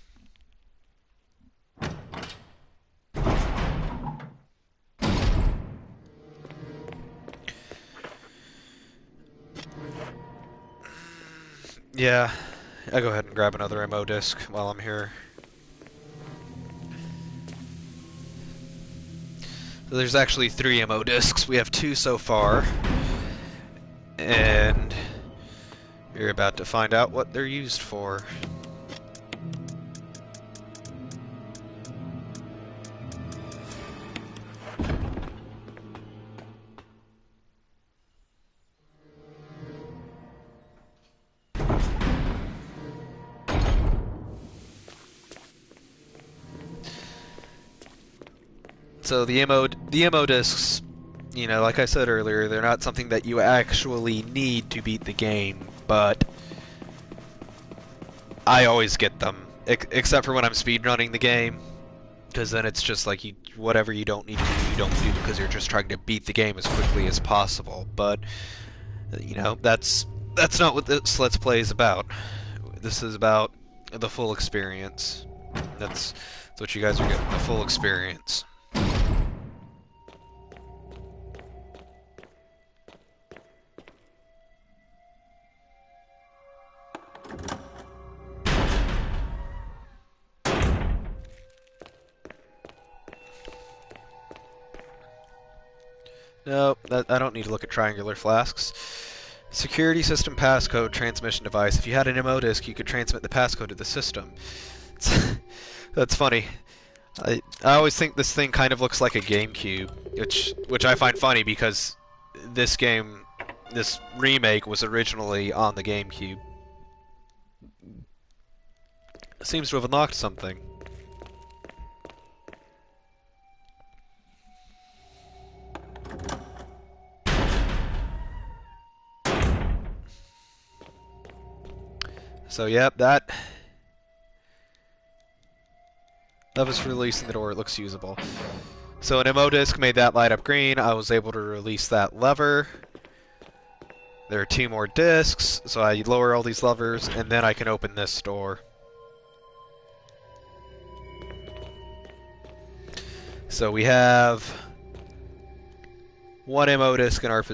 Yeah, I'll go ahead and grab another MO disc while I'm here. So there's actually 3 MO discs. We have 2 so far. And you're about to find out what they're used for. So the MO discs, you know, like I said earlier, they're not something that you actually need to beat the game, but I always get them, except for when I'm speedrunning the game, because then it's just like whatever you don't need to do, you don't do because you're just trying to beat the game as quickly as possible. But you know, that's not what this Let's Play is about. This is about the full experience. That's what you guys are getting, the full experience. Nope, I don't need to look at triangular flasks. Security system passcode transmission device. If you had an MO disk, you could transmit the passcode to the system. That's funny. I always think this thing kind of looks like a GameCube, which I find funny because this game, this remake, was originally on the GameCube. It seems to have unlocked something. So yep, that was released in the door. It looks usable. So an MO disc made that light up green. I was able to release that lever. There are 2 more discs, so I lower all these levers, and then I can open this door. So we have 1 MO disc in our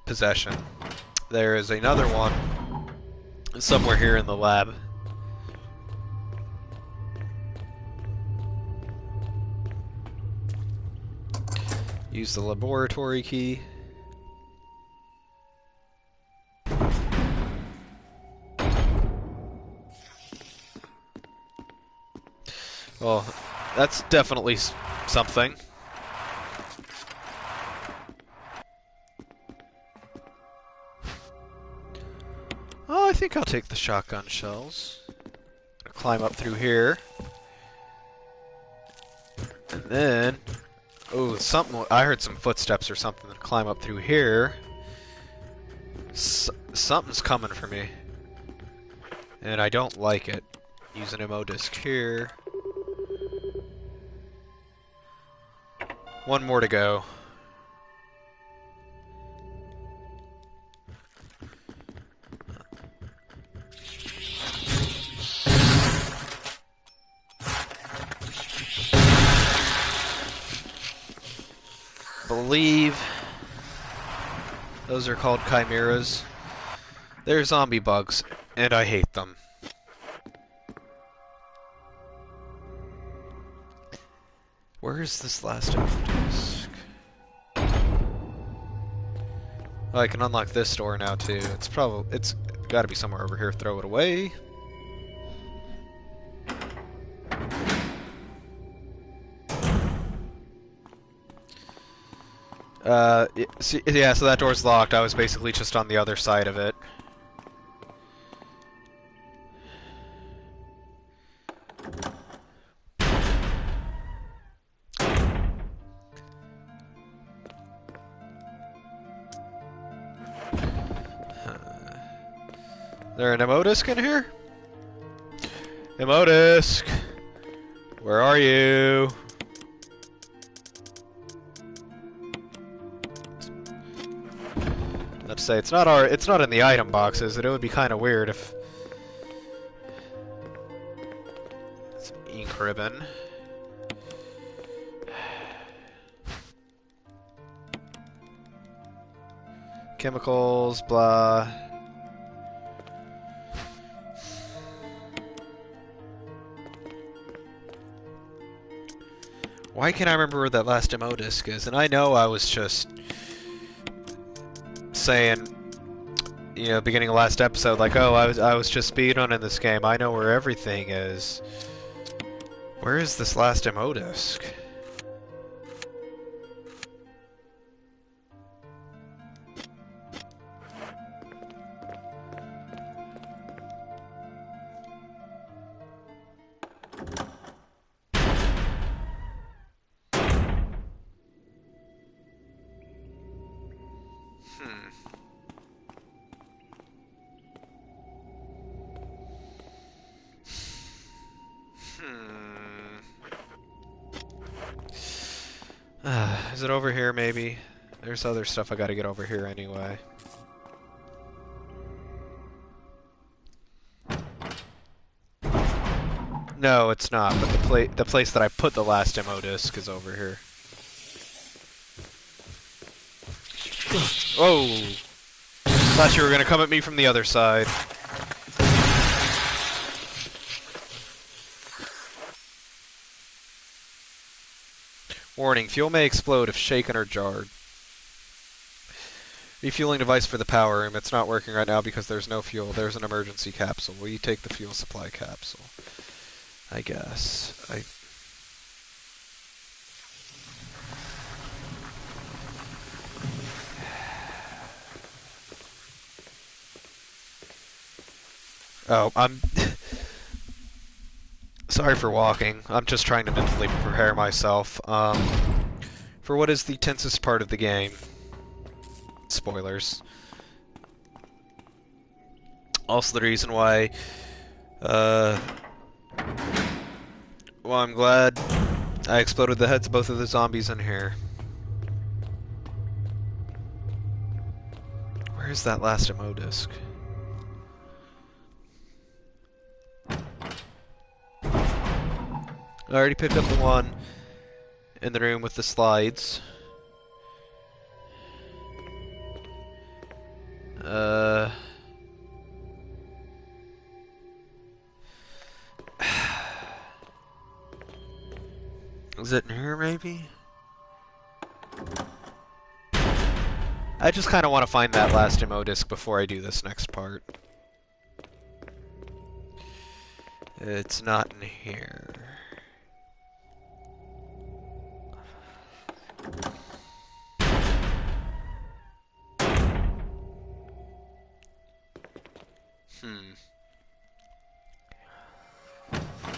possession. There is another one somewhere here in the lab. Use the laboratory key. Well, that's definitely something. Oh, I think I'll take the shotgun shells. Climb up through here. And then... oh, something... I heard some footsteps or something to climb up through here. Something's coming for me. And I don't like it. Use an MO disc here. 1 more to go. Believe those are called chimeras. They're zombie bugs, and I hate them. Where is this last disc? Oh, I can unlock this door now too. It's got to be somewhere over here. Throw it away. Yeah, so that door's locked. I was basically just on the other side of it. Is there an ammo disc in here? Ammo disc! Where are you? Let's say it's not in the item boxes. It would be kind of weird if it's an ink ribbon. Chemicals, blah. Why can't I remember where that last demo disc is? And I know I was just saying, you know, beginning of last episode, like, oh, I was just speedrunning this game. I know where everything is. Where is this last demo disc? Is it over here, maybe? There's other stuff I gotta get over here anyway. No, it's not, but the place that I put the last demo disc is over here. Whoa! Thought you were gonna come at me from the other side. Warning, fuel may explode if shaken or jarred. Refueling device for the power room. It's not working right now because there's no fuel. There's an emergency capsule. Will you take the fuel supply capsule? I guess. Oh, I'm... Sorry for walking. I'm just trying to mentally prepare myself for what is the tensest part of the game. Spoilers. Also the reason why, well, I'm glad I exploded the heads of both of the zombies in here. Where is that last ammo disc? I already picked up the one in the room with the slides. Is it in here, maybe? I just kind of want to find that last demo disc before I do this next part. It's not in here.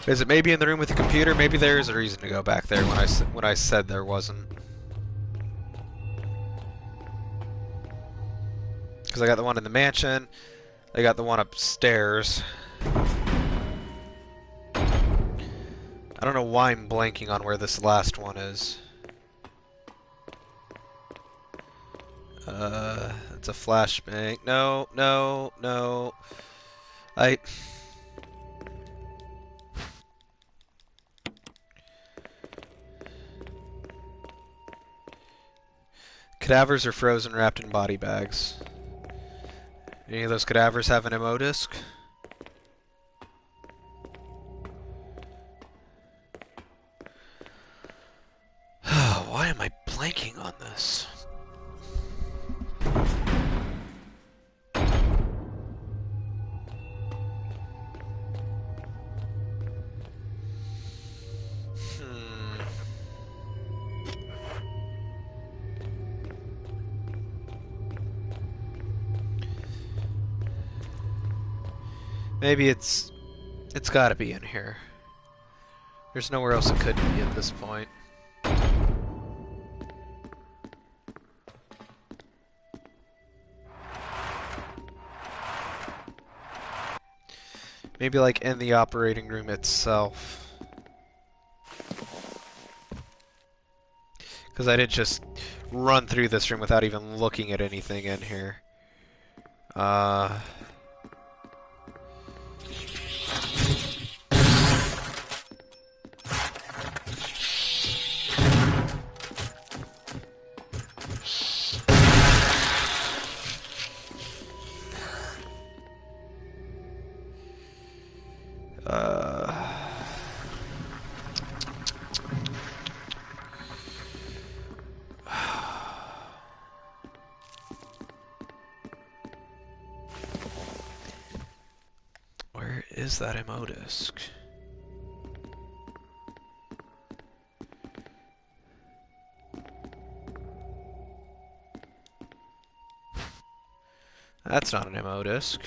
Is it maybe in the room with the computer? Maybe there is a reason to go back there when I said there wasn't. Because I got the one in the mansion, I got the one upstairs. I don't know why I'm blanking on where this last one is. It's a flashbang. No, no, no. Cadavers are frozen, wrapped in body bags. Any of those cadavers have an ammo disc? Why am I blanking on this? Maybe it's gotta be in here. There's nowhere else it could be at this point. Maybe like in the operating room itself. Because I did just run through this room without even looking at anything in here. Where is that ammo disc? That's not an ammo disc.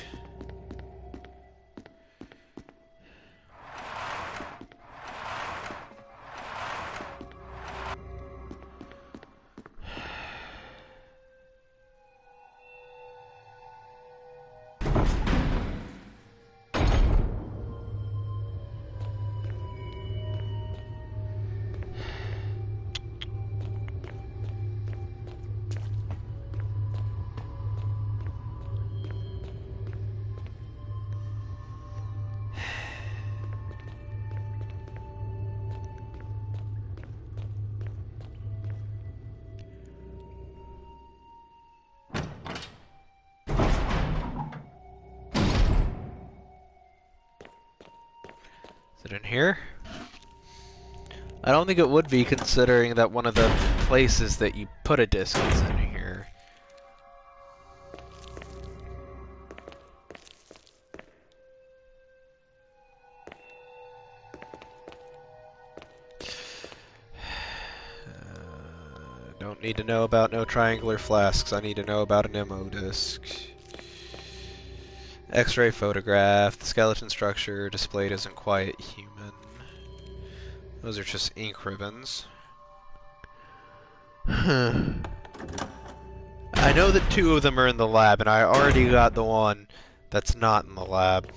Is it in here? I don't think it would be, considering that one of the places that you put a disc is in here. Don't need to know about no triangular flasks. I need to know about an ammo disc. X-ray photograph. The skeleton structure displayed isn't quite human. Those are just ink ribbons. I know that 2 of them are in the lab, and I already got the one that's not in the lab.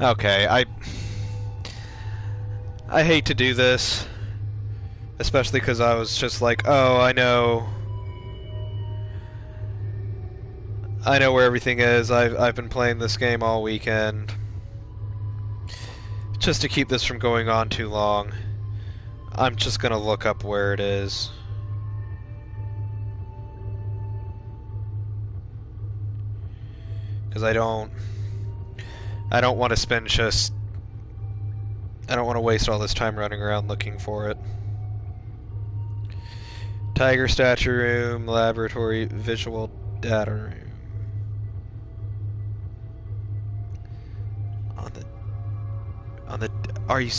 Okay, I hate to do this, especially because I was just like, oh, I know where everything is. I've been playing this game all weekend. Just to keep this from going on too long, I'm just gonna look up where it is. Because I don't want to spend just... I don't want to waste all this time running around looking for it. Tiger statue room, laboratory, visual data room. Are you...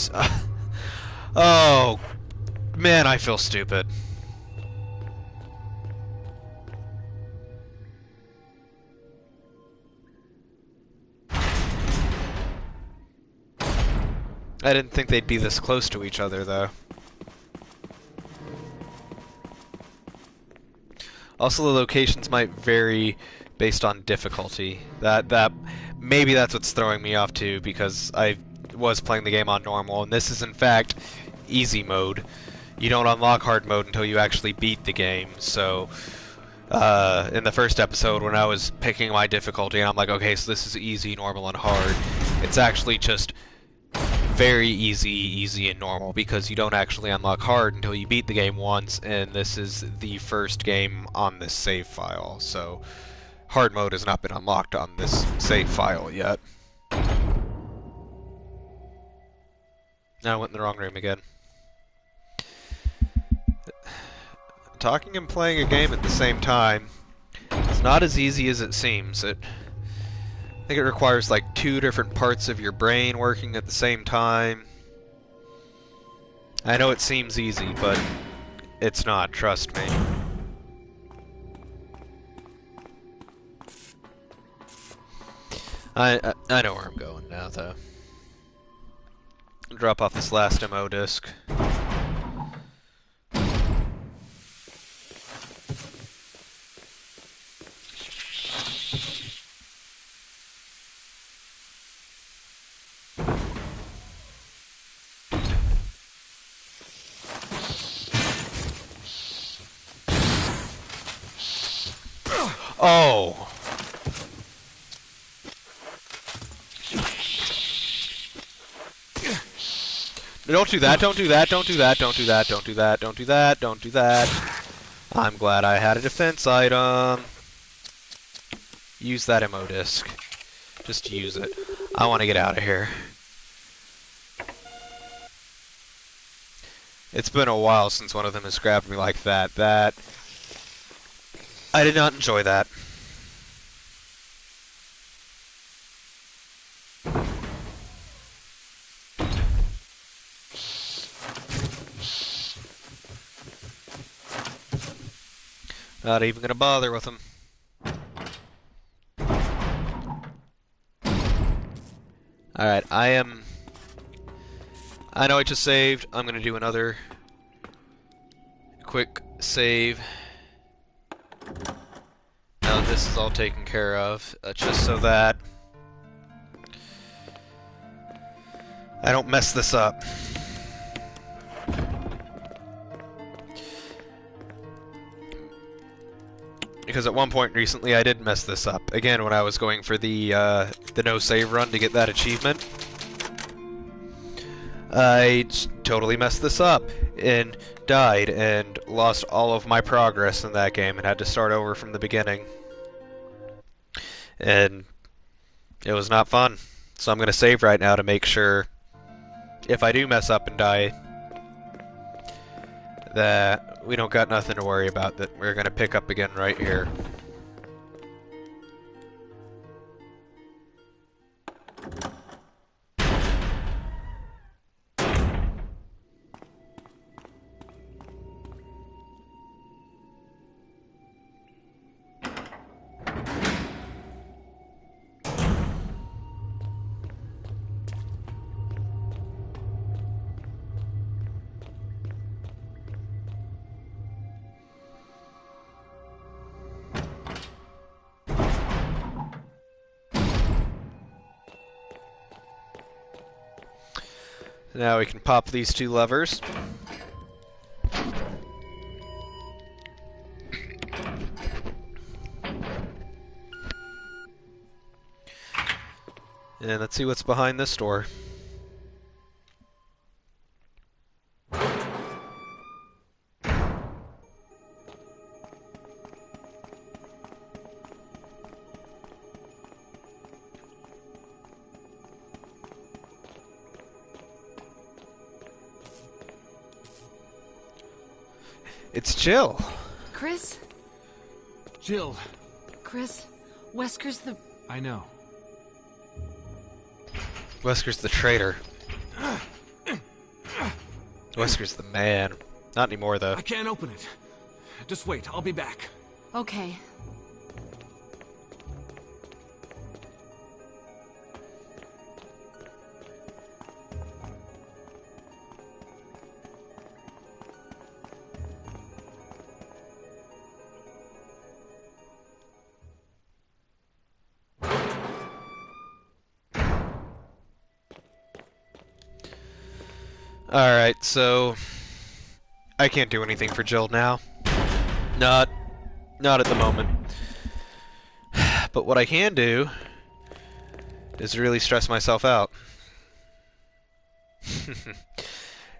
Oh, man, I feel stupid. I didn't think they'd be this close to each other, though. Also, the locations might vary based on difficulty. Maybe that's what's throwing me off too, because I was playing the game on normal, and this is in fact easy mode. You don't unlock hard mode until you actually beat the game. So, in the first episode, when I was picking my difficulty, and I'm like, okay, so this is easy, normal, and hard. It's actually just very easy, and normal, because you don't actually unlock hard until you beat the game once, and this is the first game on this save file, so hard mode has not been unlocked on this save file yet. Now I went in the wrong room again. talking and playing a game at the same time is not as easy as it seems. I think it requires like 2 different parts of your brain working at the same time. I know it seems easy, but it's not, trust me. I know where I'm going now, though. Drop off this last MO disc. Oh! Don't do that, don't do that, don't do that, don't do that, don't do that, don't do that, don't do that. I'm glad I had a defense item. Use that ammo disc. Just use it. I want to get out of here. It's been a while since one of them has grabbed me like that. I did not enjoy that. Not even gonna bother with them. Alright, I know I just saved. I'm gonna do another quick save. Now that this is all taken care of, just so that I don't mess this up. Because at one point recently I did mess this up. Again, when I was going for the no save run to get that achievement. I totally messed this up and died and lost all of my progress in that game and had to start over from the beginning. And it was not fun. So I'm going to save right now to make sure if I do mess up and die that we don't got nothing to worry about, that we're going to pick up again right here. Now we can pop these 2 levers. And let's see what's behind this door. It's Jill. Chris? Jill. Chris? Wesker's the... I know. Wesker's the traitor. Wesker's the man. Not anymore, though. I can't open it. Just wait, I'll be back. Okay. Alright, so I can't do anything for Jill now. Not at the moment. But what I can do is really stress myself out.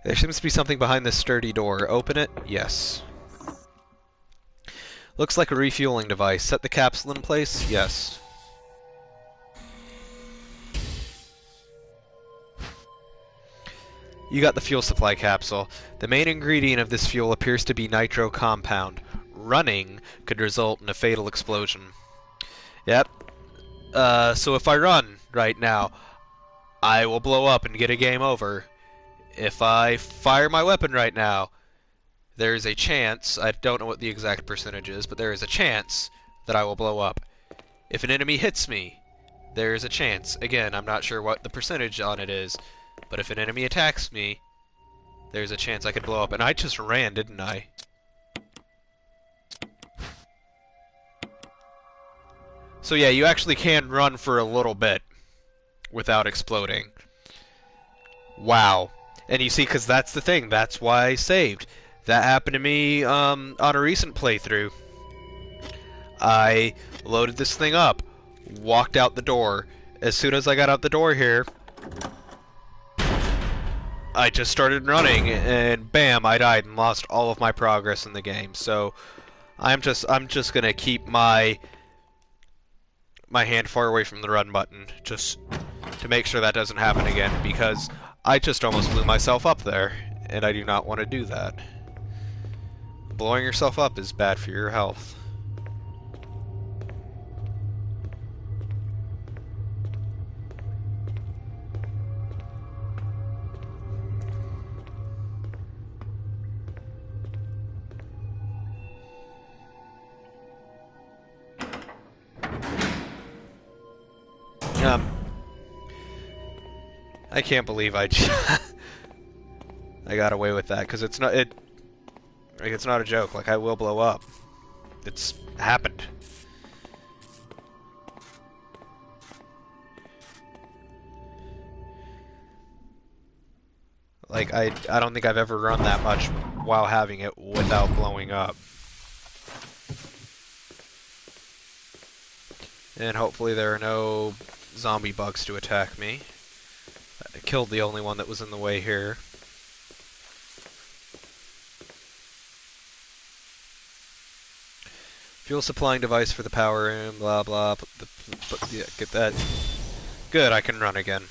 There seems to be something behind this sturdy door. Open it? Yes. Looks like a refueling device. Set the capsule in place? Yes. You got the fuel supply capsule. The main ingredient of this fuel appears to be nitro compound. Running could result in a fatal explosion. Yep. So if I run right now, I will blow up and get a game over. If I fire my weapon right now, there's a chance, I don't know what the exact percentage is, but there is a chance that I will blow up. If an enemy hits me, there is a chance. Again, I'm not sure what the percentage on it is, but if an enemy attacks me, there's a chance I could blow up. And I just ran, didn't I? So yeah, you actually can run for a little bit without exploding. Wow. And you see, because that's the thing, that's why I saved. That happened to me on a recent playthrough. I loaded this thing up, walked out the door. As soon as I got out the door here, I just started running, and bam, I died and lost all of my progress in the game. So I'm just gonna keep my hand far away from the run button, just to make sure that doesn't happen again, because I just almost blew myself up there, and I do not want to do that. Blowing yourself up is bad for your health. I can't believe I got away with that, because it's not it's not a joke. Like, I will blow up. It's happened. Like, I don't think I've ever run that much while having it without blowing up. And hopefully there are no zombie bugs to attack me. I killed the only one that was in the way here. Fuel supplying device for the power room, blah blah. Yeah, get that. Good, I can run again.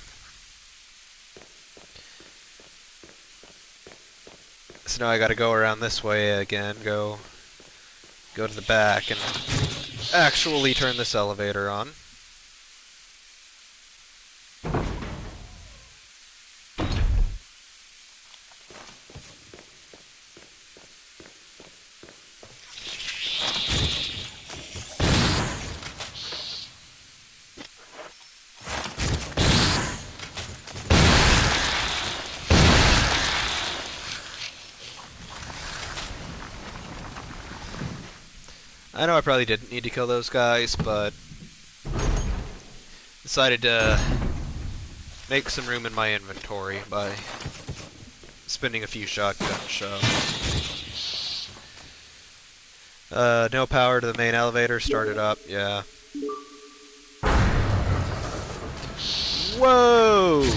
So now I gotta go around this way again, go to the back and actually turn this elevator on. I know I probably didn't need to kill those guys, but decided to make some room in my inventory by spending a few shotgun shells. No power to the main elevator, started up, yeah. Whoa!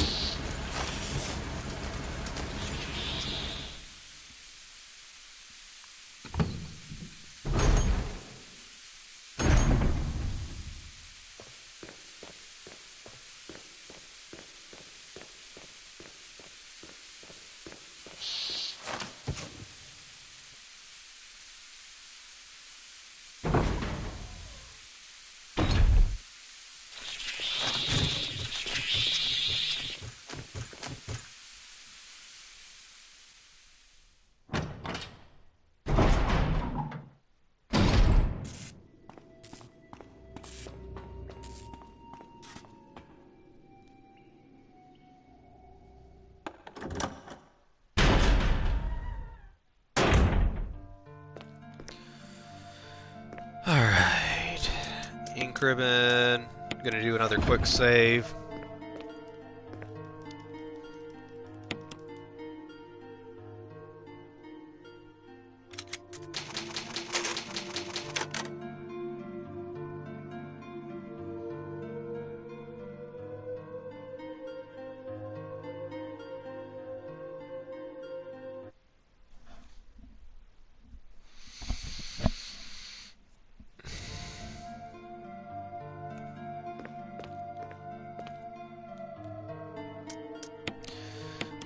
Alright. Ink ribbon. I'm gonna do another quick save.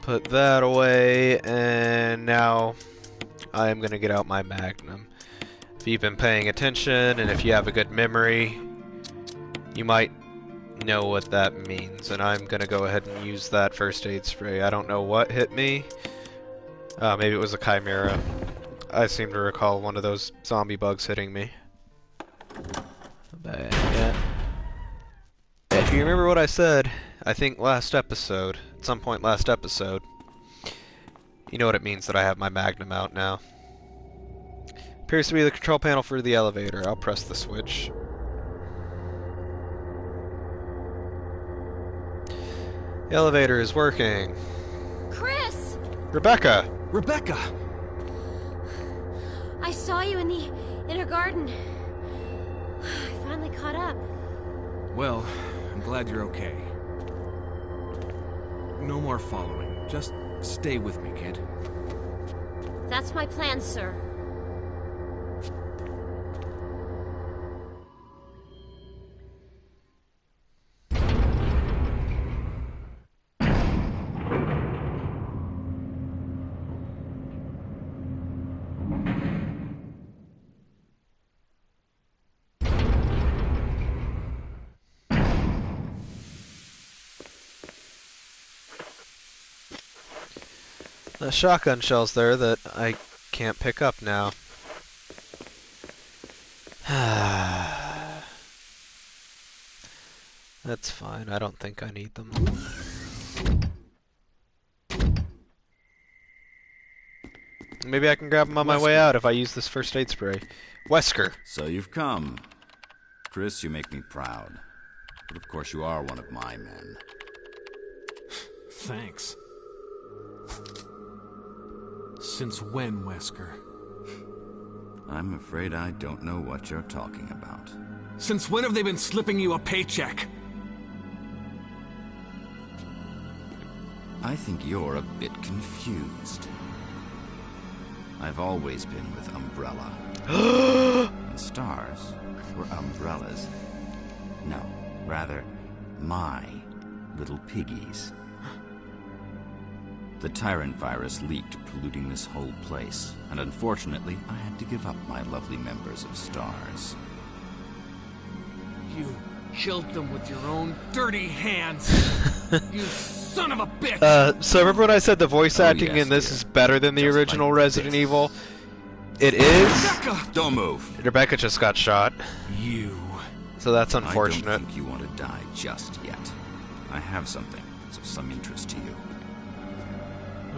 put that away, and now I'm gonna get out my Magnum. If you've been paying attention, and if you have a good memory, you might know what that means, and I'm gonna go ahead and use that first aid spray. I don't know what hit me. Maybe it was a chimera. I seem to recall one of those zombie bugs hitting me. But, yeah. If you remember what I said, I think last episode, at some point last episode, you know what it means that I have my Magnum out now. Appears to be the control panel for the elevator. I'll press the switch. The elevator is working. Chris! Rebecca! Rebecca! I saw you in the inner garden. I finally caught up. Well, I'm glad you're okay. No more following. Just stay with me, kid. That's my plan, sir. The shotgun shells there that I can't pick up now. That's fine. I don't think I need them. Maybe I can grab them on my way out if I use this first aid spray. Wesker. So you've come. Chris, you make me proud. But of course you are one of my men. Thanks. Since when, Wesker? I'm afraid I don't know what you're talking about. Since when have they been slipping you a paycheck? I think you're a bit confused. I've always been with Umbrella. And stars were umbrellas. No, rather, my little piggies. The Tyrant virus leaked, polluting this whole place, and unfortunately, I had to give up my lovely members of Stars. You killed them with your own dirty hands! You son of a bitch! So remember when I said the voice acting yes, in this dear. is better than the Just original like Resident this. Evil? It is. Rebecca! Don't move! Rebecca just got shot, You. so that's I don't unfortunate. think you want to die just yet. I have something that's of some interest to you.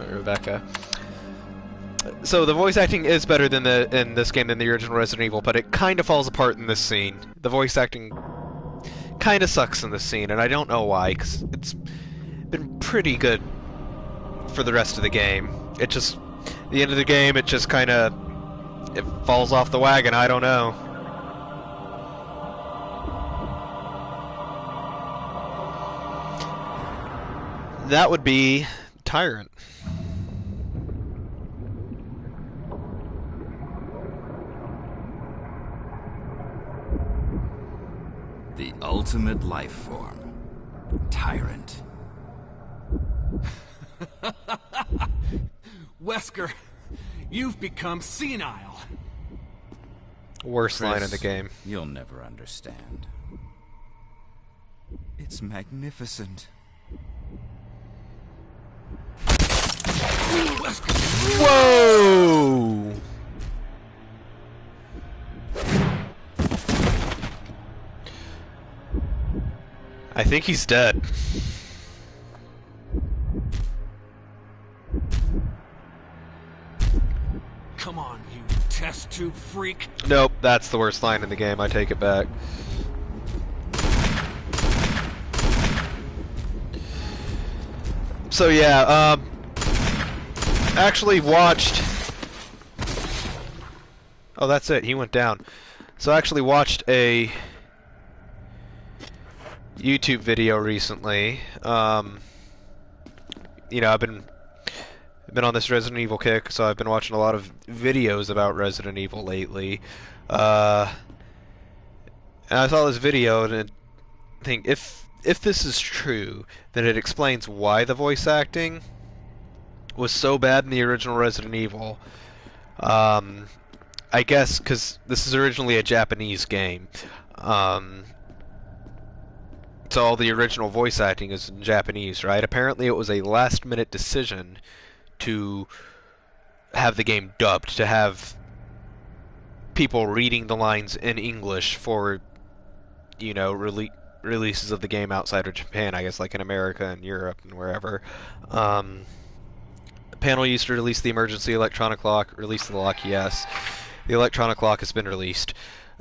Rebecca. So the voice acting is better than in this game than the original Resident Evil, but it kind of falls apart in this scene. The voice acting kind of sucks in this scene, and I don't know why, because it's been pretty good for the rest of the game. It just, at the end of the game, it just kind of, it falls off the wagon, I don't know. That would be Tyrant. The ultimate life form. Tyrant. Wesker, you've become senile. Worst line in the Chris, game. You'll never understand. It's magnificent. Whoa! I think he's dead. Come on, you test tube freak. Nope, that's the worst line in the game. I take it back. So yeah, actually watched. Oh, that's it. He went down. So I actually watched a YouTube video recently. You know, I've been on this Resident Evil kick, so I've been watching a lot of videos about Resident Evil lately. And I saw this video, and I think if this is true, then it explains why the voice acting was so bad in the original Resident Evil. Um, I guess because this is originally a Japanese game. Um, so all the original voice acting is in Japanese, right? Apparently it was a last-minute decision to have the game dubbed, to have people reading the lines in English for, you know, releases of the game outside of Japan, I guess, like in America and Europe and wherever. The panel used to release the emergency electronic lock. Release the lock, yes. The electronic lock has been released.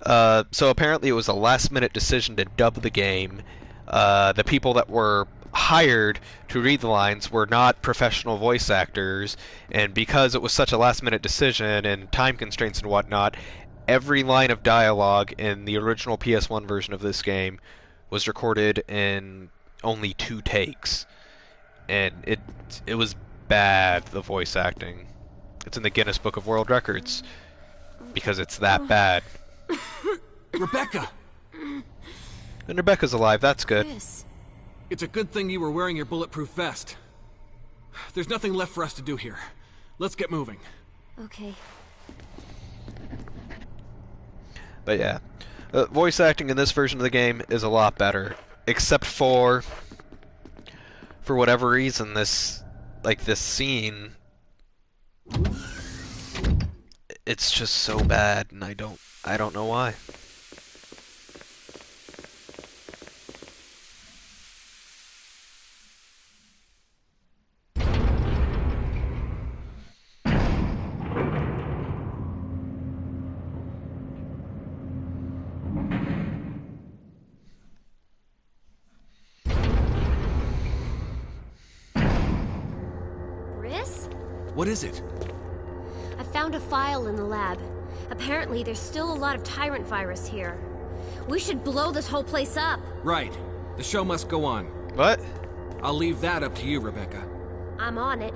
So apparently it was a last-minute decision to dub the game. The people that were hired to read the lines were not professional voice actors, and because it was such a last-minute decision and time constraints and whatnot, every line of dialogue in the original PS1 version of this game was recorded in only 2 takes. And it was bad, the voice acting. It's in the Guinness Book of World Records because it's that bad. Rebecca! And Rebecca's alive, that's good. Chris. It's a good thing you were wearing your bulletproof vest. There's nothing left for us to do here. Let's get moving. Okay. But yeah, voice acting in this version of the game is a lot better, except for whatever reason, this scene, it's just so bad, and I don't know why. Chris? What is it? I found a file in the lab. Apparently, there's still a lot of tyrant virus here. We should blow this whole place up. Right. The show must go on. What? I'll leave that up to you, Rebecca. I'm on it.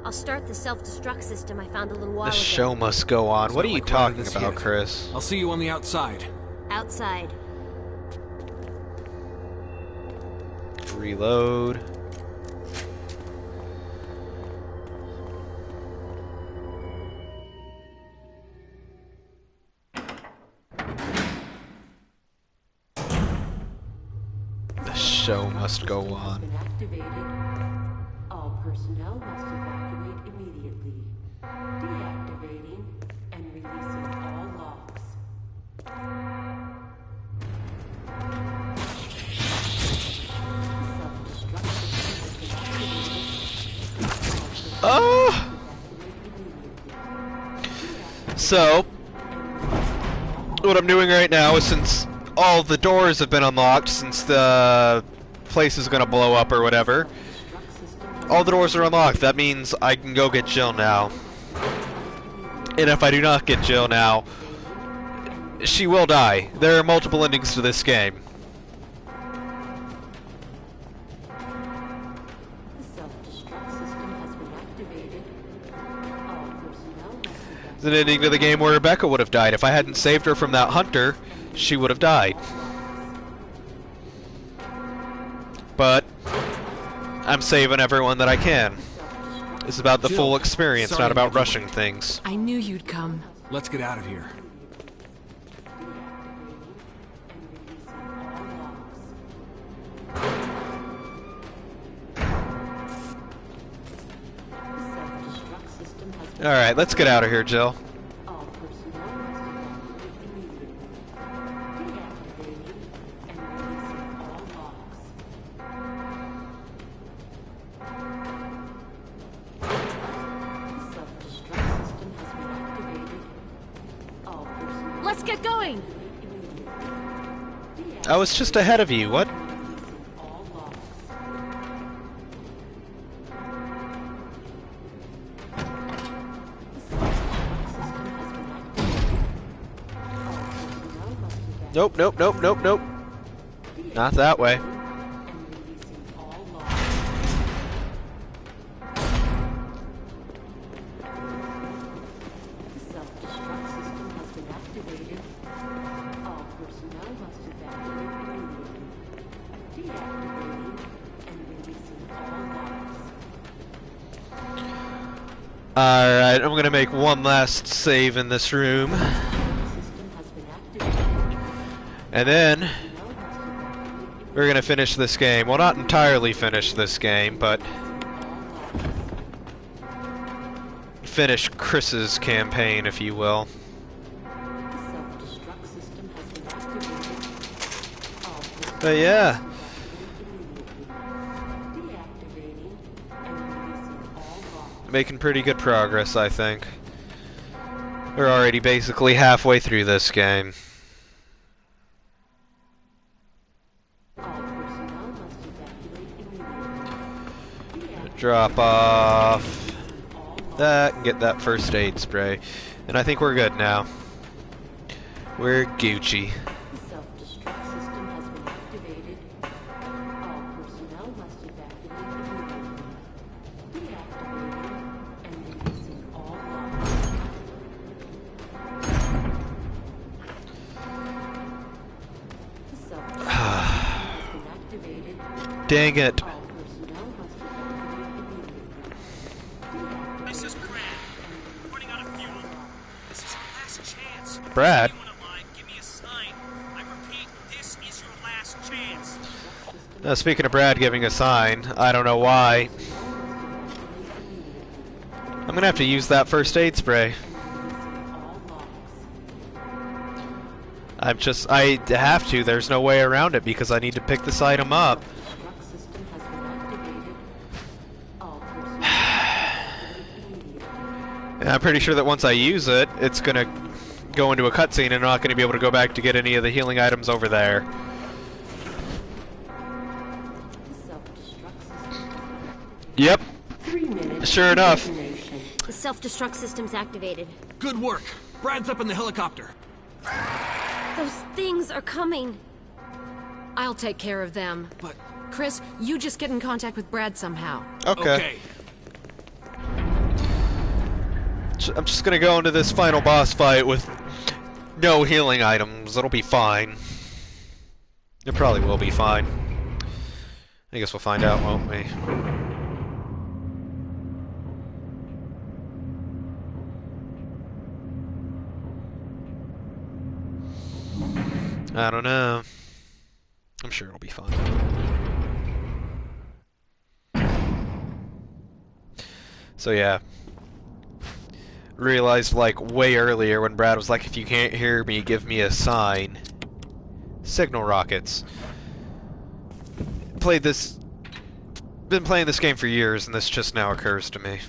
I'll start the self-destruct system I found a little while The ago. show must go on. It's What are not you like we're out of talking this about, yet. Chris? I'll see you on the outside. Outside. Reload. The show must go on. Been activated. All personnel must evacuate immediately. Deactivating and releasing all locks. Self-destruct system has been activated. Oh! So, what I'm doing right now is, since all the doors have been unlocked, since the place is gonna blow up or whatever, all the doors are unlocked. That means I can go get Jill now. And if I do not get Jill now, she will die. There are multiple endings to this game. Self-destruct system has been activated. All personnel must evacuate. There's an ending to the game where Rebecca would have died. If I hadn't saved her from that hunter, she would have died. But I'm saving everyone that I can. It's about the Jill, full experience, sorry not to about make you rushing wait. things. I knew you'd come. Let's get out of here. Self-destruct system has been Alright, let's get out of here, Jill. all personnel must evacuate immediately. Deactivating and releasing all locks. Self-destruct system has been activated. All personnel Let's get going! I was just ahead of you, what? releasing all locks. Nope, nope, nope, nope, nope. Not that way. Self-destruct system has been activated. All personnel must evacuate immediately. Deactivating and releasing all locks. Alright, I'm gonna make one last save in this room. System has been activated. And then Personnel must evacuate we're gonna finish this game. Well, not entirely finish this game, but finish Chris's campaign, if you will. The self-destruct system has been activated. All personnel But yeah, immediately. Deactivating and releasing all logs. making pretty good progress, I think. We're already basically halfway through this game. All personnel must evacuate immediately. Deactivating Drop off all logs. that and get that first aid spray. And I think we're good now. We're Gucci. The self-destruct system has been activated. All personnel must evacuate immediately. Deactivating and releasing all logs. The self-destruct system has been activated. Dang it. All personnel must evacuate immediately. Deactivating This is Brad. Running out of fuel. This is your last chance. Brad? Anyone alive, give me a sign. I repeat, this is your last chance. Speaking of Brad giving a sign, I don't know why. I'm gonna have to use that first aid spray. I have to, there's no way around it because I need to pick this item up. Destruct system has been activated. All personnel must evacuate immediately. And I'm pretty sure that once I use it, it's gonna go into a cutscene and I'm not gonna be able to go back to get any of the healing items over there. Self-destruct system. Yep, 3 minutes. sure enough. Detonation. The self-destruct system's activated. Good work. Brad's up in the helicopter. Those things are coming. I'll take care of them. But Chris, you just get in contact with Brad somehow. Okay. I'm just gonna go into this final boss fight with no healing items. It'll be fine. It probably will be fine. I guess we'll find out, won't we? I don't know. I'm sure it'll be fine. So yeah. Realized like way earlier when Brad was like, if you can't hear me, give me a sign. Signal rockets. Been playing this game for years and this just now occurs to me.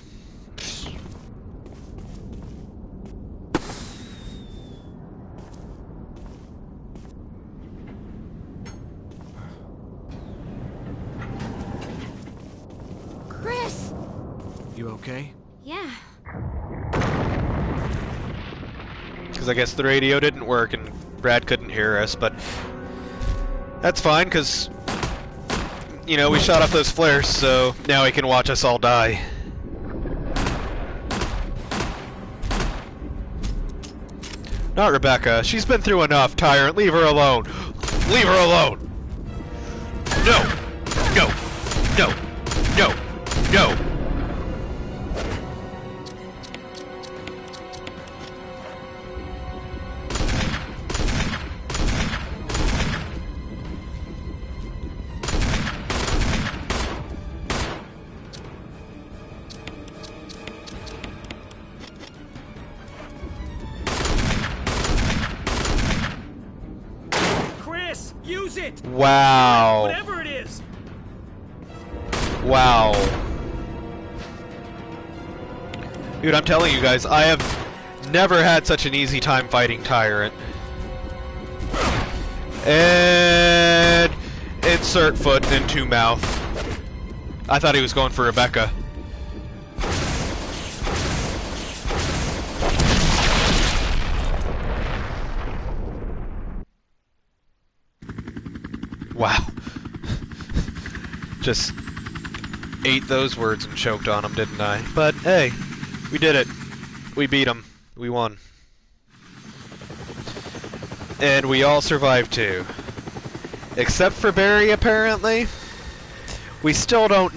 Chris! you okay? Yeah. Because I guess the radio didn't work and Brad couldn't hear us, but that's fine because, you know, we shot off those flares, so now he can watch us all die. Not Rebecca. She's been through enough, Tyrant. Leave her alone. Leave her alone. No. No. No. No. No. Chris, use it! Wow. Whatever it is! Wow. Dude, I'm telling you guys, I have never had such an easy time fighting Tyrant. And insert foot into mouth. I thought he was going for Rebecca. Wow. Just ate those words and choked on them, didn't I? But hey, we did it. We beat them. We won. And we all survived too. Except for Barry, apparently. We still don't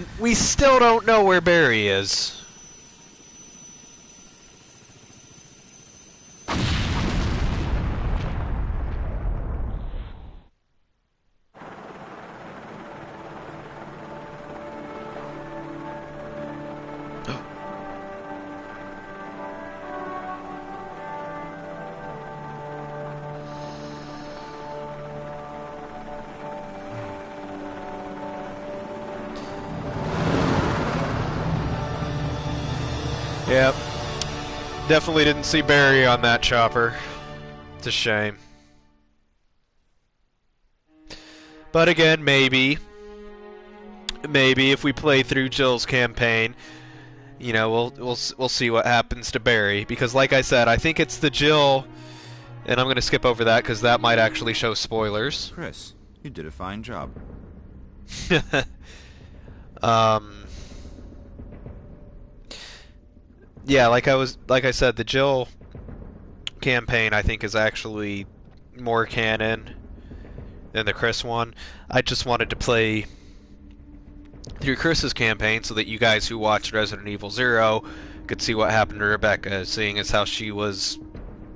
know where Barry is. Yep. Definitely didn't see Barry on that chopper. It's a shame. But again, maybe if we play through Jill's campaign, you know, we'll see what happens to Barry, because like I said, I think it's the Jill, and I'm going to skip over that because that might actually show spoilers. Chris, you did a fine job. um yeah, like I said, the Jill campaign I think is actually more canon than the Chris one. I just wanted to play through Chris's campaign so that you guys who watched Resident Evil 0 could see what happened to Rebecca, seeing as how she was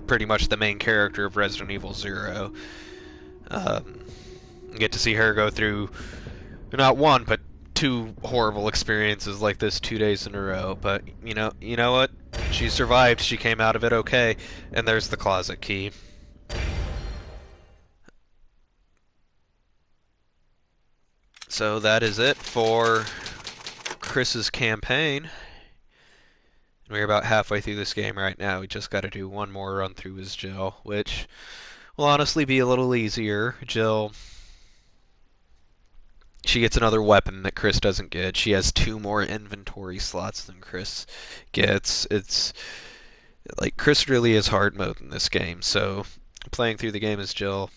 pretty much the main character of Resident Evil 0. Get to see her go through not one but two horrible experiences like this 2 days in a row. But you know what? She survived. She came out of it okay. And there's the closet key. So that is it for Chris's campaign. We're about halfway through this game right now. We just got to do one more run through as Jill, which will honestly be a little easier. Jill, she gets another weapon that Chris doesn't get. She has 2 more inventory slots than Chris gets. It's like Chris really is hard mode in this game, so playing through the game as Jill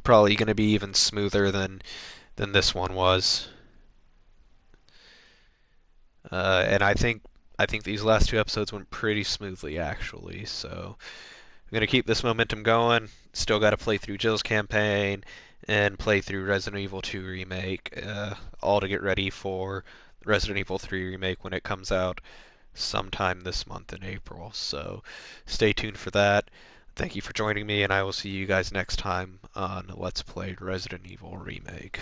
probably going to be even smoother than this one was. And I think these last 2 episodes went pretty smoothly actually. So I'm gonna keep this momentum going. Still got to play through Jill's campaign and play through Resident Evil 2 Remake, all to get ready for Resident Evil 3 Remake when it comes out sometime this month in April. So stay tuned for that. Thank you for joining me, and I will see you guys next time on Let's Play Resident Evil Remake.